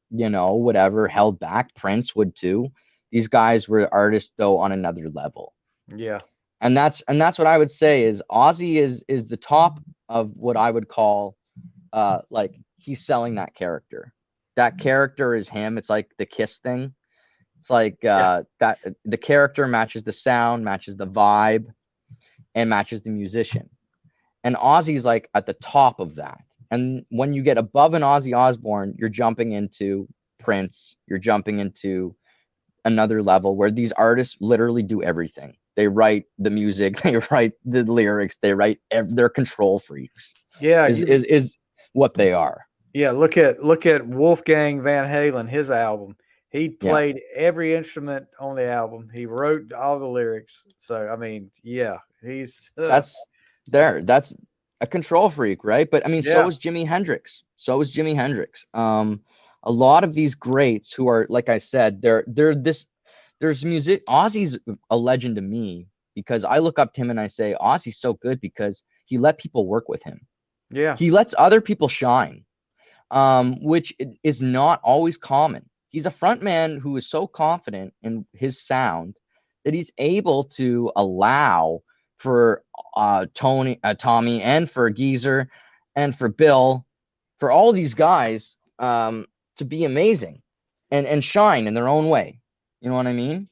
S1: whatever, held back. Prince would too. These guys were artists though on another level.
S2: Yeah,
S1: And that's what I would say is Ozzy is the top of what I would call like he's selling that character. That character is him. It's like the Kiss thing. It's like
S2: yeah,
S1: that the character matches the sound, matches the vibe, and matches the musician. And Ozzy's like at the top of that. And when you get above an Ozzy Osbourne, you're jumping into Prince, you're jumping into another level where these artists literally do everything. They write the music, they write the lyrics, they're control freaks.
S2: yeah.
S1: Is what they are.
S2: Yeah, look at Wolfgang Van Halen, his album. He
S1: Yeah.
S2: played every instrument on the album. He wrote all the lyrics. So I mean, yeah, he's
S1: That's a control freak, right? But I mean, so
S2: yeah,
S1: is Jimi Hendrix. So is Jimi Hendrix. A lot of these greats who are, like I said, there's music. Ozzy's a legend to me because I look up to him and I say Ozzy's so good because he let people work with him.
S2: yeah,
S1: He lets other people shine, which is not always common. He's a frontman who is so confident in his sound that he's able to allow for Tommy, and for Geezer, and for Bill, for all these guys to be amazing and shine in their own way. You know what I mean?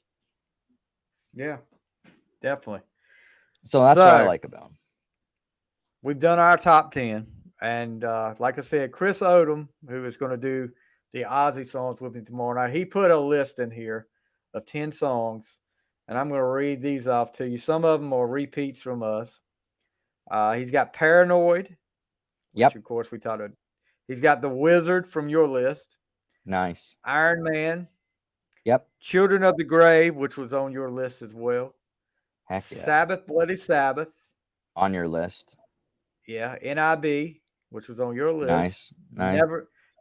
S2: yeah, definitely.
S1: So that's what I
S2: So
S1: like about him.
S2: we've done our top 10. And like I said, Chris Odom, who is going to do the Ozzy songs with me tomorrow night, he put a list in here of 10 songs. And I'm going to read these off to you. Some of them are repeats from us. He's got Paranoid, which
S1: Yep.
S2: of course we talked about. He's got The Wizard from your list,
S1: Nice.
S2: Iron Man,
S1: Yep.
S2: Children of the Grave, which was on your list as well,
S1: Heck yeah.
S2: Sabbath, Bloody Sabbath,
S1: On your list.
S2: yeah, NIB, which was on your list,
S1: Nice. Nice.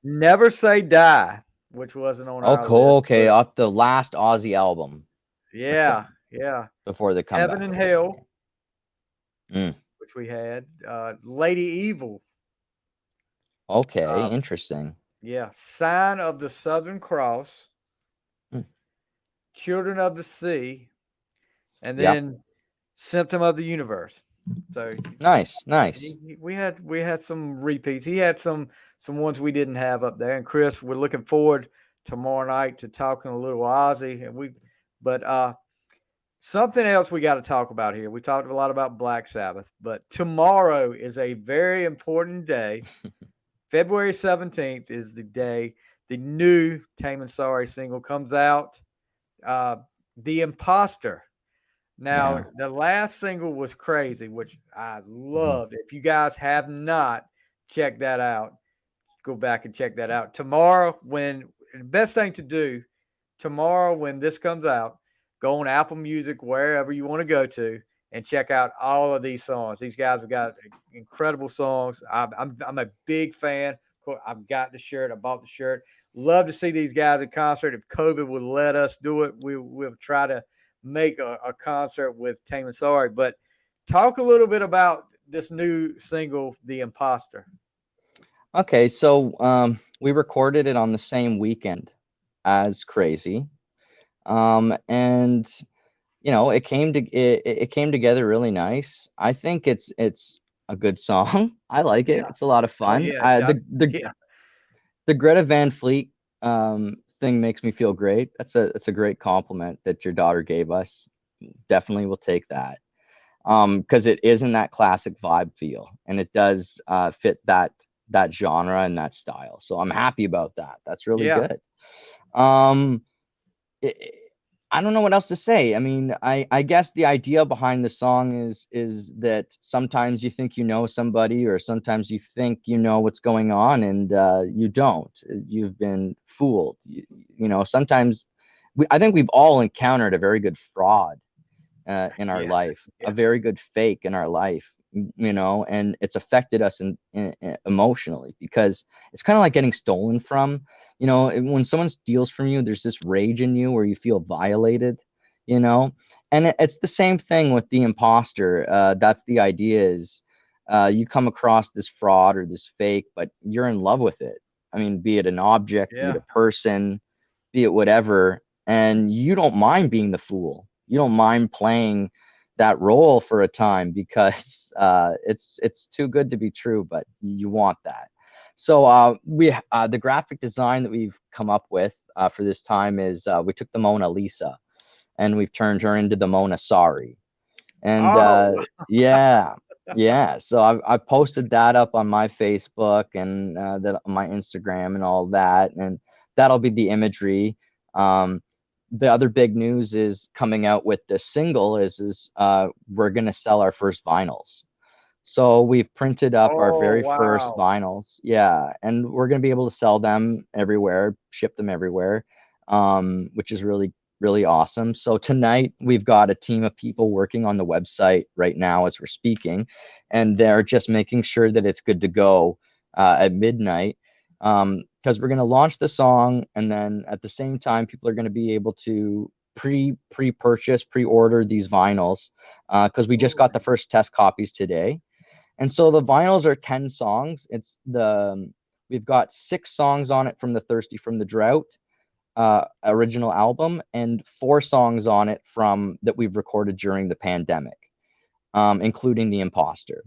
S2: Never Say Die, which wasn't on
S1: Oh,
S2: our
S1: cool.
S2: list,
S1: Okay.
S2: but
S1: Off the last Ozzy album with
S2: yeah,
S1: them
S2: yeah,
S1: before the
S2: Heaven
S1: comeback
S2: and
S1: or whatever.
S2: Hell,
S1: Mm.
S2: which we had, Lady Evil,
S1: Okay.
S2: uh,
S1: Interesting.
S2: yeah, Sign of the Southern Cross,
S1: Mm.
S2: Children of the Sea, and
S1: Yep.
S2: then Symptom of the Universe. So
S1: Nice. Nice.
S2: we had some repeats. He had some ones we didn't have up there. And Chris, we're looking forward tomorrow night to talking a little Ozzy. But something else we got to talk about here. We talked a lot about Black Sabbath, but tomorrow is a very important day. February 17th is the day the new Taming Sari single comes out. Uh, the Imposter. Now,
S1: Yeah.
S2: the last single was crazy, which I
S1: Mhm.
S2: loved. If you guys have not checked that out, go back and check that out. Tomorrow, when the best thing to do tomorrow when this comes out, go on Apple Music, wherever you want to go to, and check out all of these songs. These guys have got incredible songs. I'm a big fan. I've got the shirt. I bought the shirt. Love to see these guys at concert. If COVID would let us do it, we'll try to make a concert with Taming Sari. But talk a little bit about this new single, The Imposter.
S1: Okay, so we recorded it on the same weekend as Crazy. And it it came together really nice. I think it's a good song. I like it.
S2: Yeah.
S1: It's a lot of
S2: Oh
S1: fun.
S2: yeah. Yeah.
S1: The Greta Van Fleet thing makes me feel great. That's a great compliment that your daughter gave us. Definitely will take that. Because it is in that classic vibe feel, and it does fit that genre and that style. So I'm happy about that. That's really
S2: Yeah.
S1: good. Um, it, I don't know what else to say. I mean, I guess the idea behind the song is that sometimes you think you know somebody, or sometimes you think you know what's going on, and you don't. You've been fooled. Sometimes I think we've all encountered a very good fraud in our
S2: Yeah.
S1: life, a
S2: Yeah.
S1: very good fake in our life, and it's affected us emotionally, because it's kind of like getting stolen from. When someone steals from you, there's this rage in you where you feel violated, you know, and it's the same thing with the imposter. That's the idea is you come across this fraud or this fake, but you're in love with it. I mean, be it an object, be it
S2: Yeah.
S1: a person, be it whatever, and you don't mind being the fool. You don't mind playing that role for a time, because it's too good to be true, but you want that. So we the graphic design that we've come up with for this time is we took the Mona Lisa and we've turned her into the Mona Sari. And
S2: Oh,
S1: yeah, yeah. So I posted that up on my Facebook and that on my Instagram and all that, and that'll be the imagery. Um, the other big news is coming out with this single is we're gonna sell our first vinyls. So we've printed up our
S2: oh,
S1: very first
S2: wow.
S1: vinyls, yeah, and we're gonna be able to sell them everywhere, ship them everywhere, which is really, really awesome. So tonight we've got a team of people working on the website right now as we're speaking, and they're just making sure that it's good to go at midnight, because we're gonna launch the song, and then at the same time, people are gonna be able to pre-purchase, pre-order these vinyls, because we just got the first test copies today. And so the vinyls are 10 songs. We've got 6 songs on it from the Thirsty from the Drought original album, and 4 songs on it from that we've recorded during the pandemic, including The Imposter.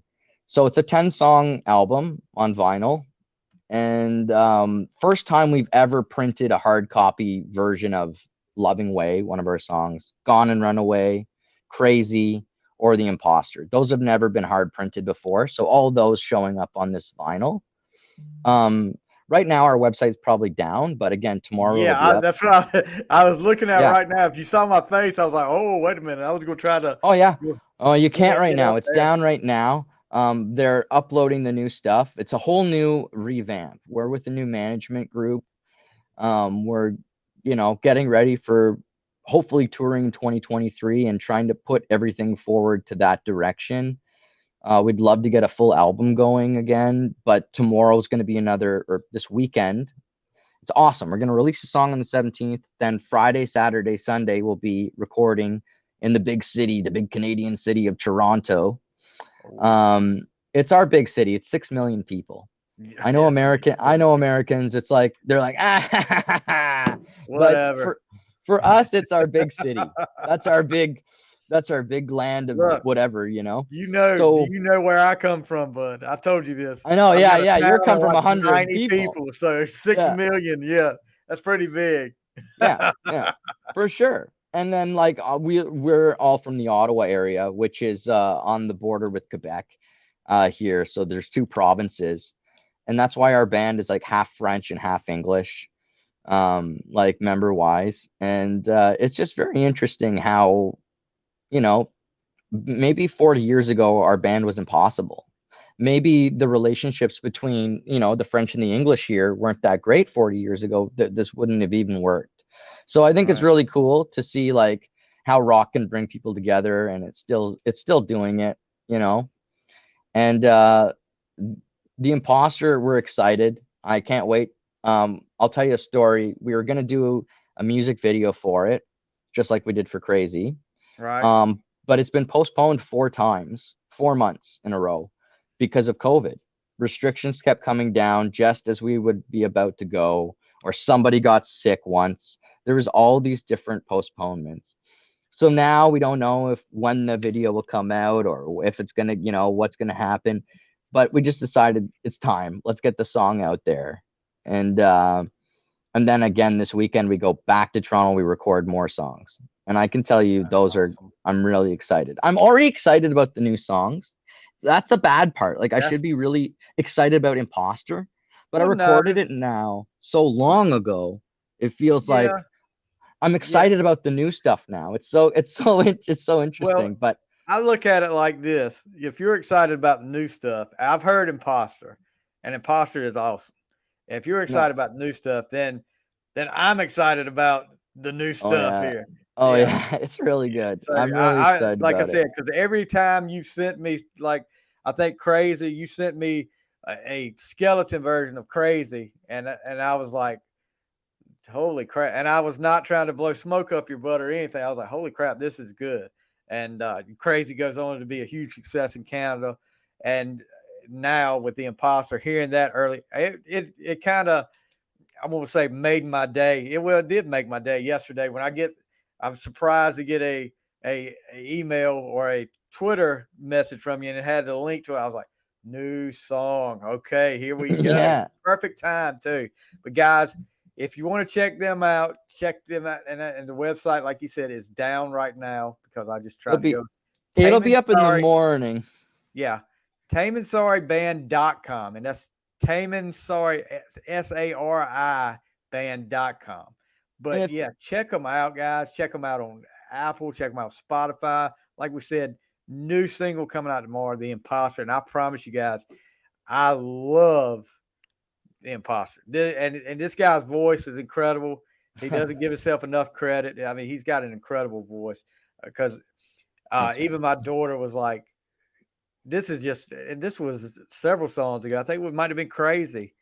S1: So it's a 10-song album on vinyl, and first time we've ever printed a hard copy version of Loving Way, one of our songs, Gone and Run Away, Crazy, or The Imposter. Those have never been hard printed before. So all those showing up on this vinyl. Um, right now our website's probably down, but again, tomorrow it'll
S2: Yeah,
S1: be up.
S2: that's what I was looking at
S1: Yeah.
S2: right now. If you saw my face, I was like, "Oh, wait a minute." I was gonna try to
S1: Oh yeah.
S2: go
S1: Oh, you
S2: go
S1: can't
S2: ahead and
S1: right
S2: get up
S1: now. It's
S2: there.
S1: down right now. They're uploading the new stuff. It's a whole new revamp. We're with a new management group. We're, getting ready for hopefully touring 2023 and trying to put everything forward to that direction. We'd love to get a full album going again, but tomorrow's going to be or this weekend. It's awesome. We're going to release a song on the 17th. Then Friday, Saturday, Sunday, we'll be recording in the big city, the big Canadian city of Toronto.
S2: Oh,
S1: It's our big city. It's 6 million people.
S2: yeah, that's
S1: I
S2: big.
S1: know Americans. It's like they're like but
S2: Whatever.
S1: for us, it's our big city. That's our big land of
S2: Look,
S1: whatever.
S2: do
S1: So
S2: you know where I come from, bud? I told you this.
S1: I know,
S2: I've
S1: yeah,
S2: got a
S1: yeah. You're
S2: town
S1: come
S2: of
S1: from
S2: like
S1: 100
S2: 90
S1: people.
S2: people, so 6
S1: Yeah,
S2: million. Yeah, that's pretty big.
S1: yeah, yeah, for sure. And then like we're all from the Ottawa area, which is on the border with Quebec here. So there's 2 provinces, and that's why our band is like half French and half English. like member wise. And it's just very interesting how, you know, maybe 40 years ago our band was impossible. Maybe the relationships between, you know, the French and the English here weren't that great 40 years ago. This wouldn't have even worked. So I think it's
S2: Right.
S1: really cool to see like how rock can bring people together, and it's still doing it, you know. And the Imposter, we're excited. I can't wait. I'll tell you a story. We were gonna do a music video for it, just like we did for Crazy.
S2: Right.
S1: But it's been postponed 4 times, 4 months in a row because of COVID. Restrictions kept coming down just as we would be about to go, or somebody got sick once. There was all these different postponements. So now we don't know if when the video will come out or if it's gonna, you know, what's gonna happen. But we just decided it's time. Let's get the song out there. And and then again this weekend we go back to Toronto, we record more songs. And I can tell you those are
S2: Awesome.
S1: I'm really excited. I'm already excited about the new songs. So that's the bad part. Like I should
S2: That's
S1: be really excited about Imposter, but I
S2: well, no,
S1: recorded it now so long ago. It feels like
S2: yeah,
S1: I'm
S2: yeah.
S1: excited about the new stuff now. It's so
S2: Well,
S1: interesting. But
S2: I look at it like this: if you're excited about the new stuff, I've heard Imposter, and Imposter is awesome. If you're excited
S1: nice.
S2: about new stuff, then I'm excited about the new
S1: Oh
S2: stuff
S1: yeah.
S2: here.
S1: Oh
S2: Yeah.
S1: yeah. It's really good.
S2: So
S1: I'm really
S2: I
S1: excited
S2: like I
S1: about it.
S2: said, because every time you sent me, like, I think Crazy, you sent me a skeleton version of Crazy, and I was like, holy crap! And I was not trying to blow smoke up your butt or anything. I was like, holy crap, this is good. And Crazy goes on to be a huge success in Canada, and now with the Imposter, hearing that early, it kind of, I'm gonna say, made my day. It did make my day yesterday when I'm surprised to get a email or a Twitter message from you, and it had the link to it. I was like, new song. Okay, here we go.
S1: Yeah.
S2: Perfect time too. But guys, if you want to check them out, and the website, like you said, is down right now because I just
S1: It'll
S2: tried to
S1: be
S2: go.
S1: it'll
S2: Taming
S1: be up in the
S2: Sorry,
S1: morning.
S2: yeah, TamingSariBand.com, and that's Taming Sorry, SARI band.com.
S1: And
S2: But yeah, check them out, guys. Check them out on Apple. Check them out on Spotify. Like we said, new single coming out tomorrow, The Imposter. And I promise you guys, I love The Imposter. And this guy's voice is incredible. He doesn't give himself enough credit. I mean, he's got an incredible voice because
S1: thanks,
S2: even
S1: man.
S2: my daughter was like, and this was several songs ago. I think it might have been Crazy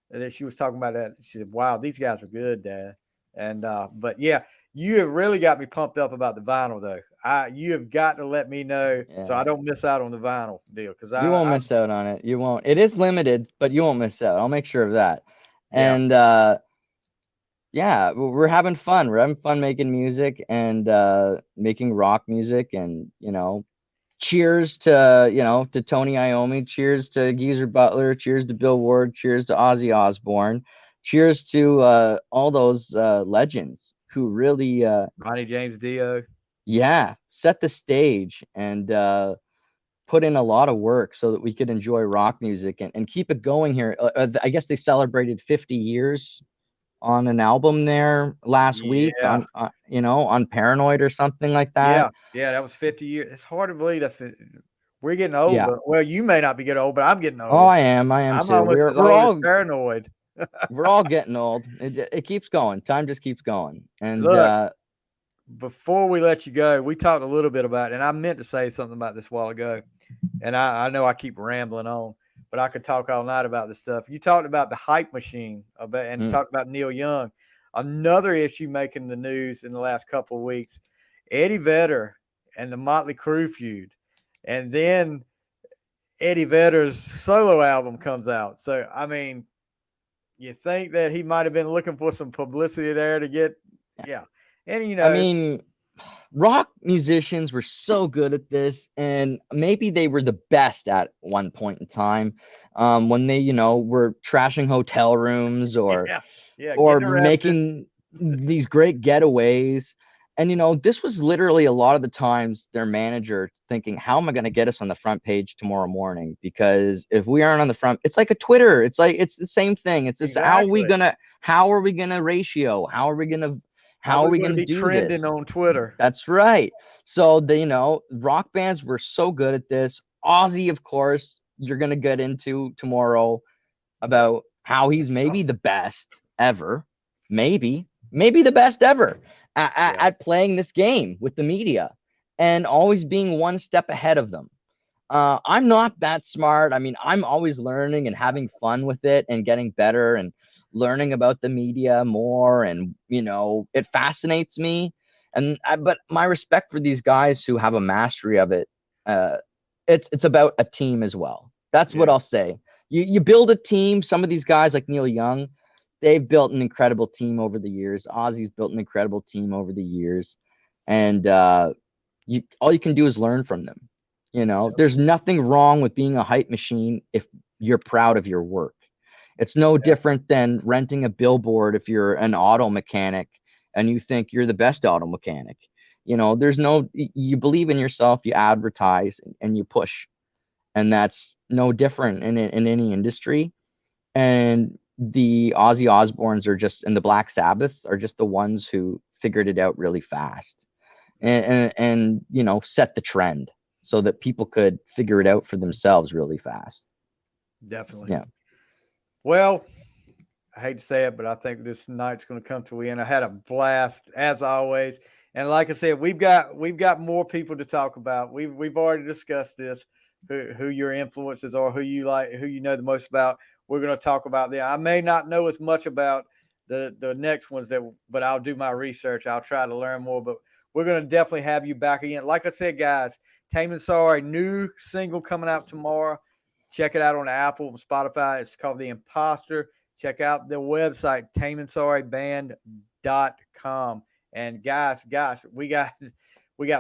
S2: that she was talking about that. She said, "Wow, these guys are good, Dad." And but yeah, you have really got me pumped up about the vinyl, though. You have got to let me know so I
S1: Yeah.
S2: don't miss out on the vinyl deal because
S1: You won't
S2: I
S1: miss out on it. You won't. It is limited, but you won't miss out. I'll make sure of that.
S2: yeah,
S1: And yeah, we're having fun. We're having fun making music and making rock music, and you know, cheers to, you know, to Tony Iommi, cheers to Geezer Butler, cheers to Bill Ward, cheers to Ozzy Osbourne, cheers to all those legends who really
S2: Ronnie James Dio.
S1: yeah, set the stage and put in a lot of work so that we could enjoy rock music and keep it going here. I guess they celebrated 50 years on an album there last week
S2: Yeah,
S1: on you know, on Paranoid or something like that.
S2: yeah, that was 50 years. It's hard to believe we're getting old,
S1: Yeah.
S2: but well, you may not be getting old, but I'm getting
S1: Oh,
S2: old.
S1: I am
S2: I'm
S1: too.
S2: almost
S1: We're
S2: as
S1: we're
S2: old as
S1: all
S2: Paranoid.
S1: we're all getting old. It keeps going. Time just keeps going. And
S2: Look, before we let you go, we talked a little bit about, and I meant to say something about this a while ago, and I know I keep rambling on, but I could talk all night about this stuff. You talked about the hype machine and
S1: mm,
S2: talked about Neil Young. Another issue making the news in the last couple of weeks, Eddie Vedder and the Motley Crue feud. And then Eddie Vedder's solo album comes out. So, I mean, you think that he might have been looking for some publicity there to get, yeah. And,
S1: I mean, rock musicians were so good at this, and maybe they were the best at one point in time, when they, you know, were trashing hotel rooms
S2: yeah, yeah,
S1: or
S2: getting arrested.
S1: making these great getaways. And you know, this was literally a lot of the times their manager thinking, "How am I going to get us on the front page tomorrow morning? Because if we aren't on the front, it's like a Twitter. It's like it's the same thing. It's just how are we
S2: Exactly.
S1: gonna How are we gonna ratio? How are we gonna
S2: be
S1: do
S2: trending
S1: this?
S2: on Twitter?
S1: That's right. So rock bands were so good at this. Ozzy, of course, you're gonna get into tomorrow about how he's maybe the best ever, maybe the best ever at playing this game with the media and always being one step ahead of them. I'm not that smart. I mean, I'm always learning and having fun with it and getting better and learning about the media more. And, it fascinates me. But my respect for these guys who have a mastery of it, it's about a team as well. That's what I'll say. You build a team. Some of these guys like Neil Young, they've built an incredible team over the years. Ozzy's built an incredible team over the years. And all you can do is learn from them. There's nothing wrong with being a hype machine if you're proud of your work. It's no different than renting a billboard if you're an auto mechanic and you think you're the best auto mechanic. You believe in yourself, you advertise and you push. And that's no different in any industry. And the Ozzy Osbournes and the Black Sabbaths are just the ones who figured it out really fast and set the trend so that people could figure it out for themselves really fast.
S2: Definitely.
S1: Yeah.
S2: Well, I hate to say it, but I think this night's going to come to an end. I had a blast as always, and like I said, we've got more people to talk about. We've already discussed this. Who your influences are, who you like, who you know the most about. We're going to talk about them. I may not know as much about the next ones but I'll do my research. I'll try to learn more. But we're going to definitely have you back again. Like I said, guys, Taming Sari, new single coming out tomorrow. Check it out on Apple and Spotify. It's called The Imposter. Check out the website, tamingsariband.com. And guys, we got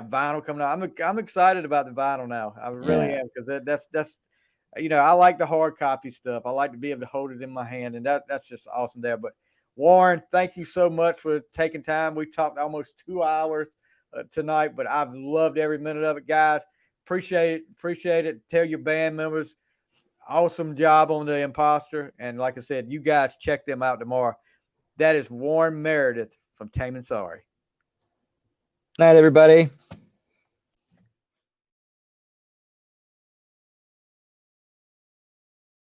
S2: vinyl coming out. I'm excited about the vinyl now. I really am, because that's I like the hard copy stuff. I like to be able to hold it in my hand, and that's just awesome there. But Warren, thank you so much for taking time. We talked almost 2 hours tonight, but I've loved every minute of it, guys. Appreciate it. Tell your band members, awesome job on The Imposter. And like I said, you guys check them out tomorrow. That is Warren Meredith from Taming Sari.
S1: Night, everybody.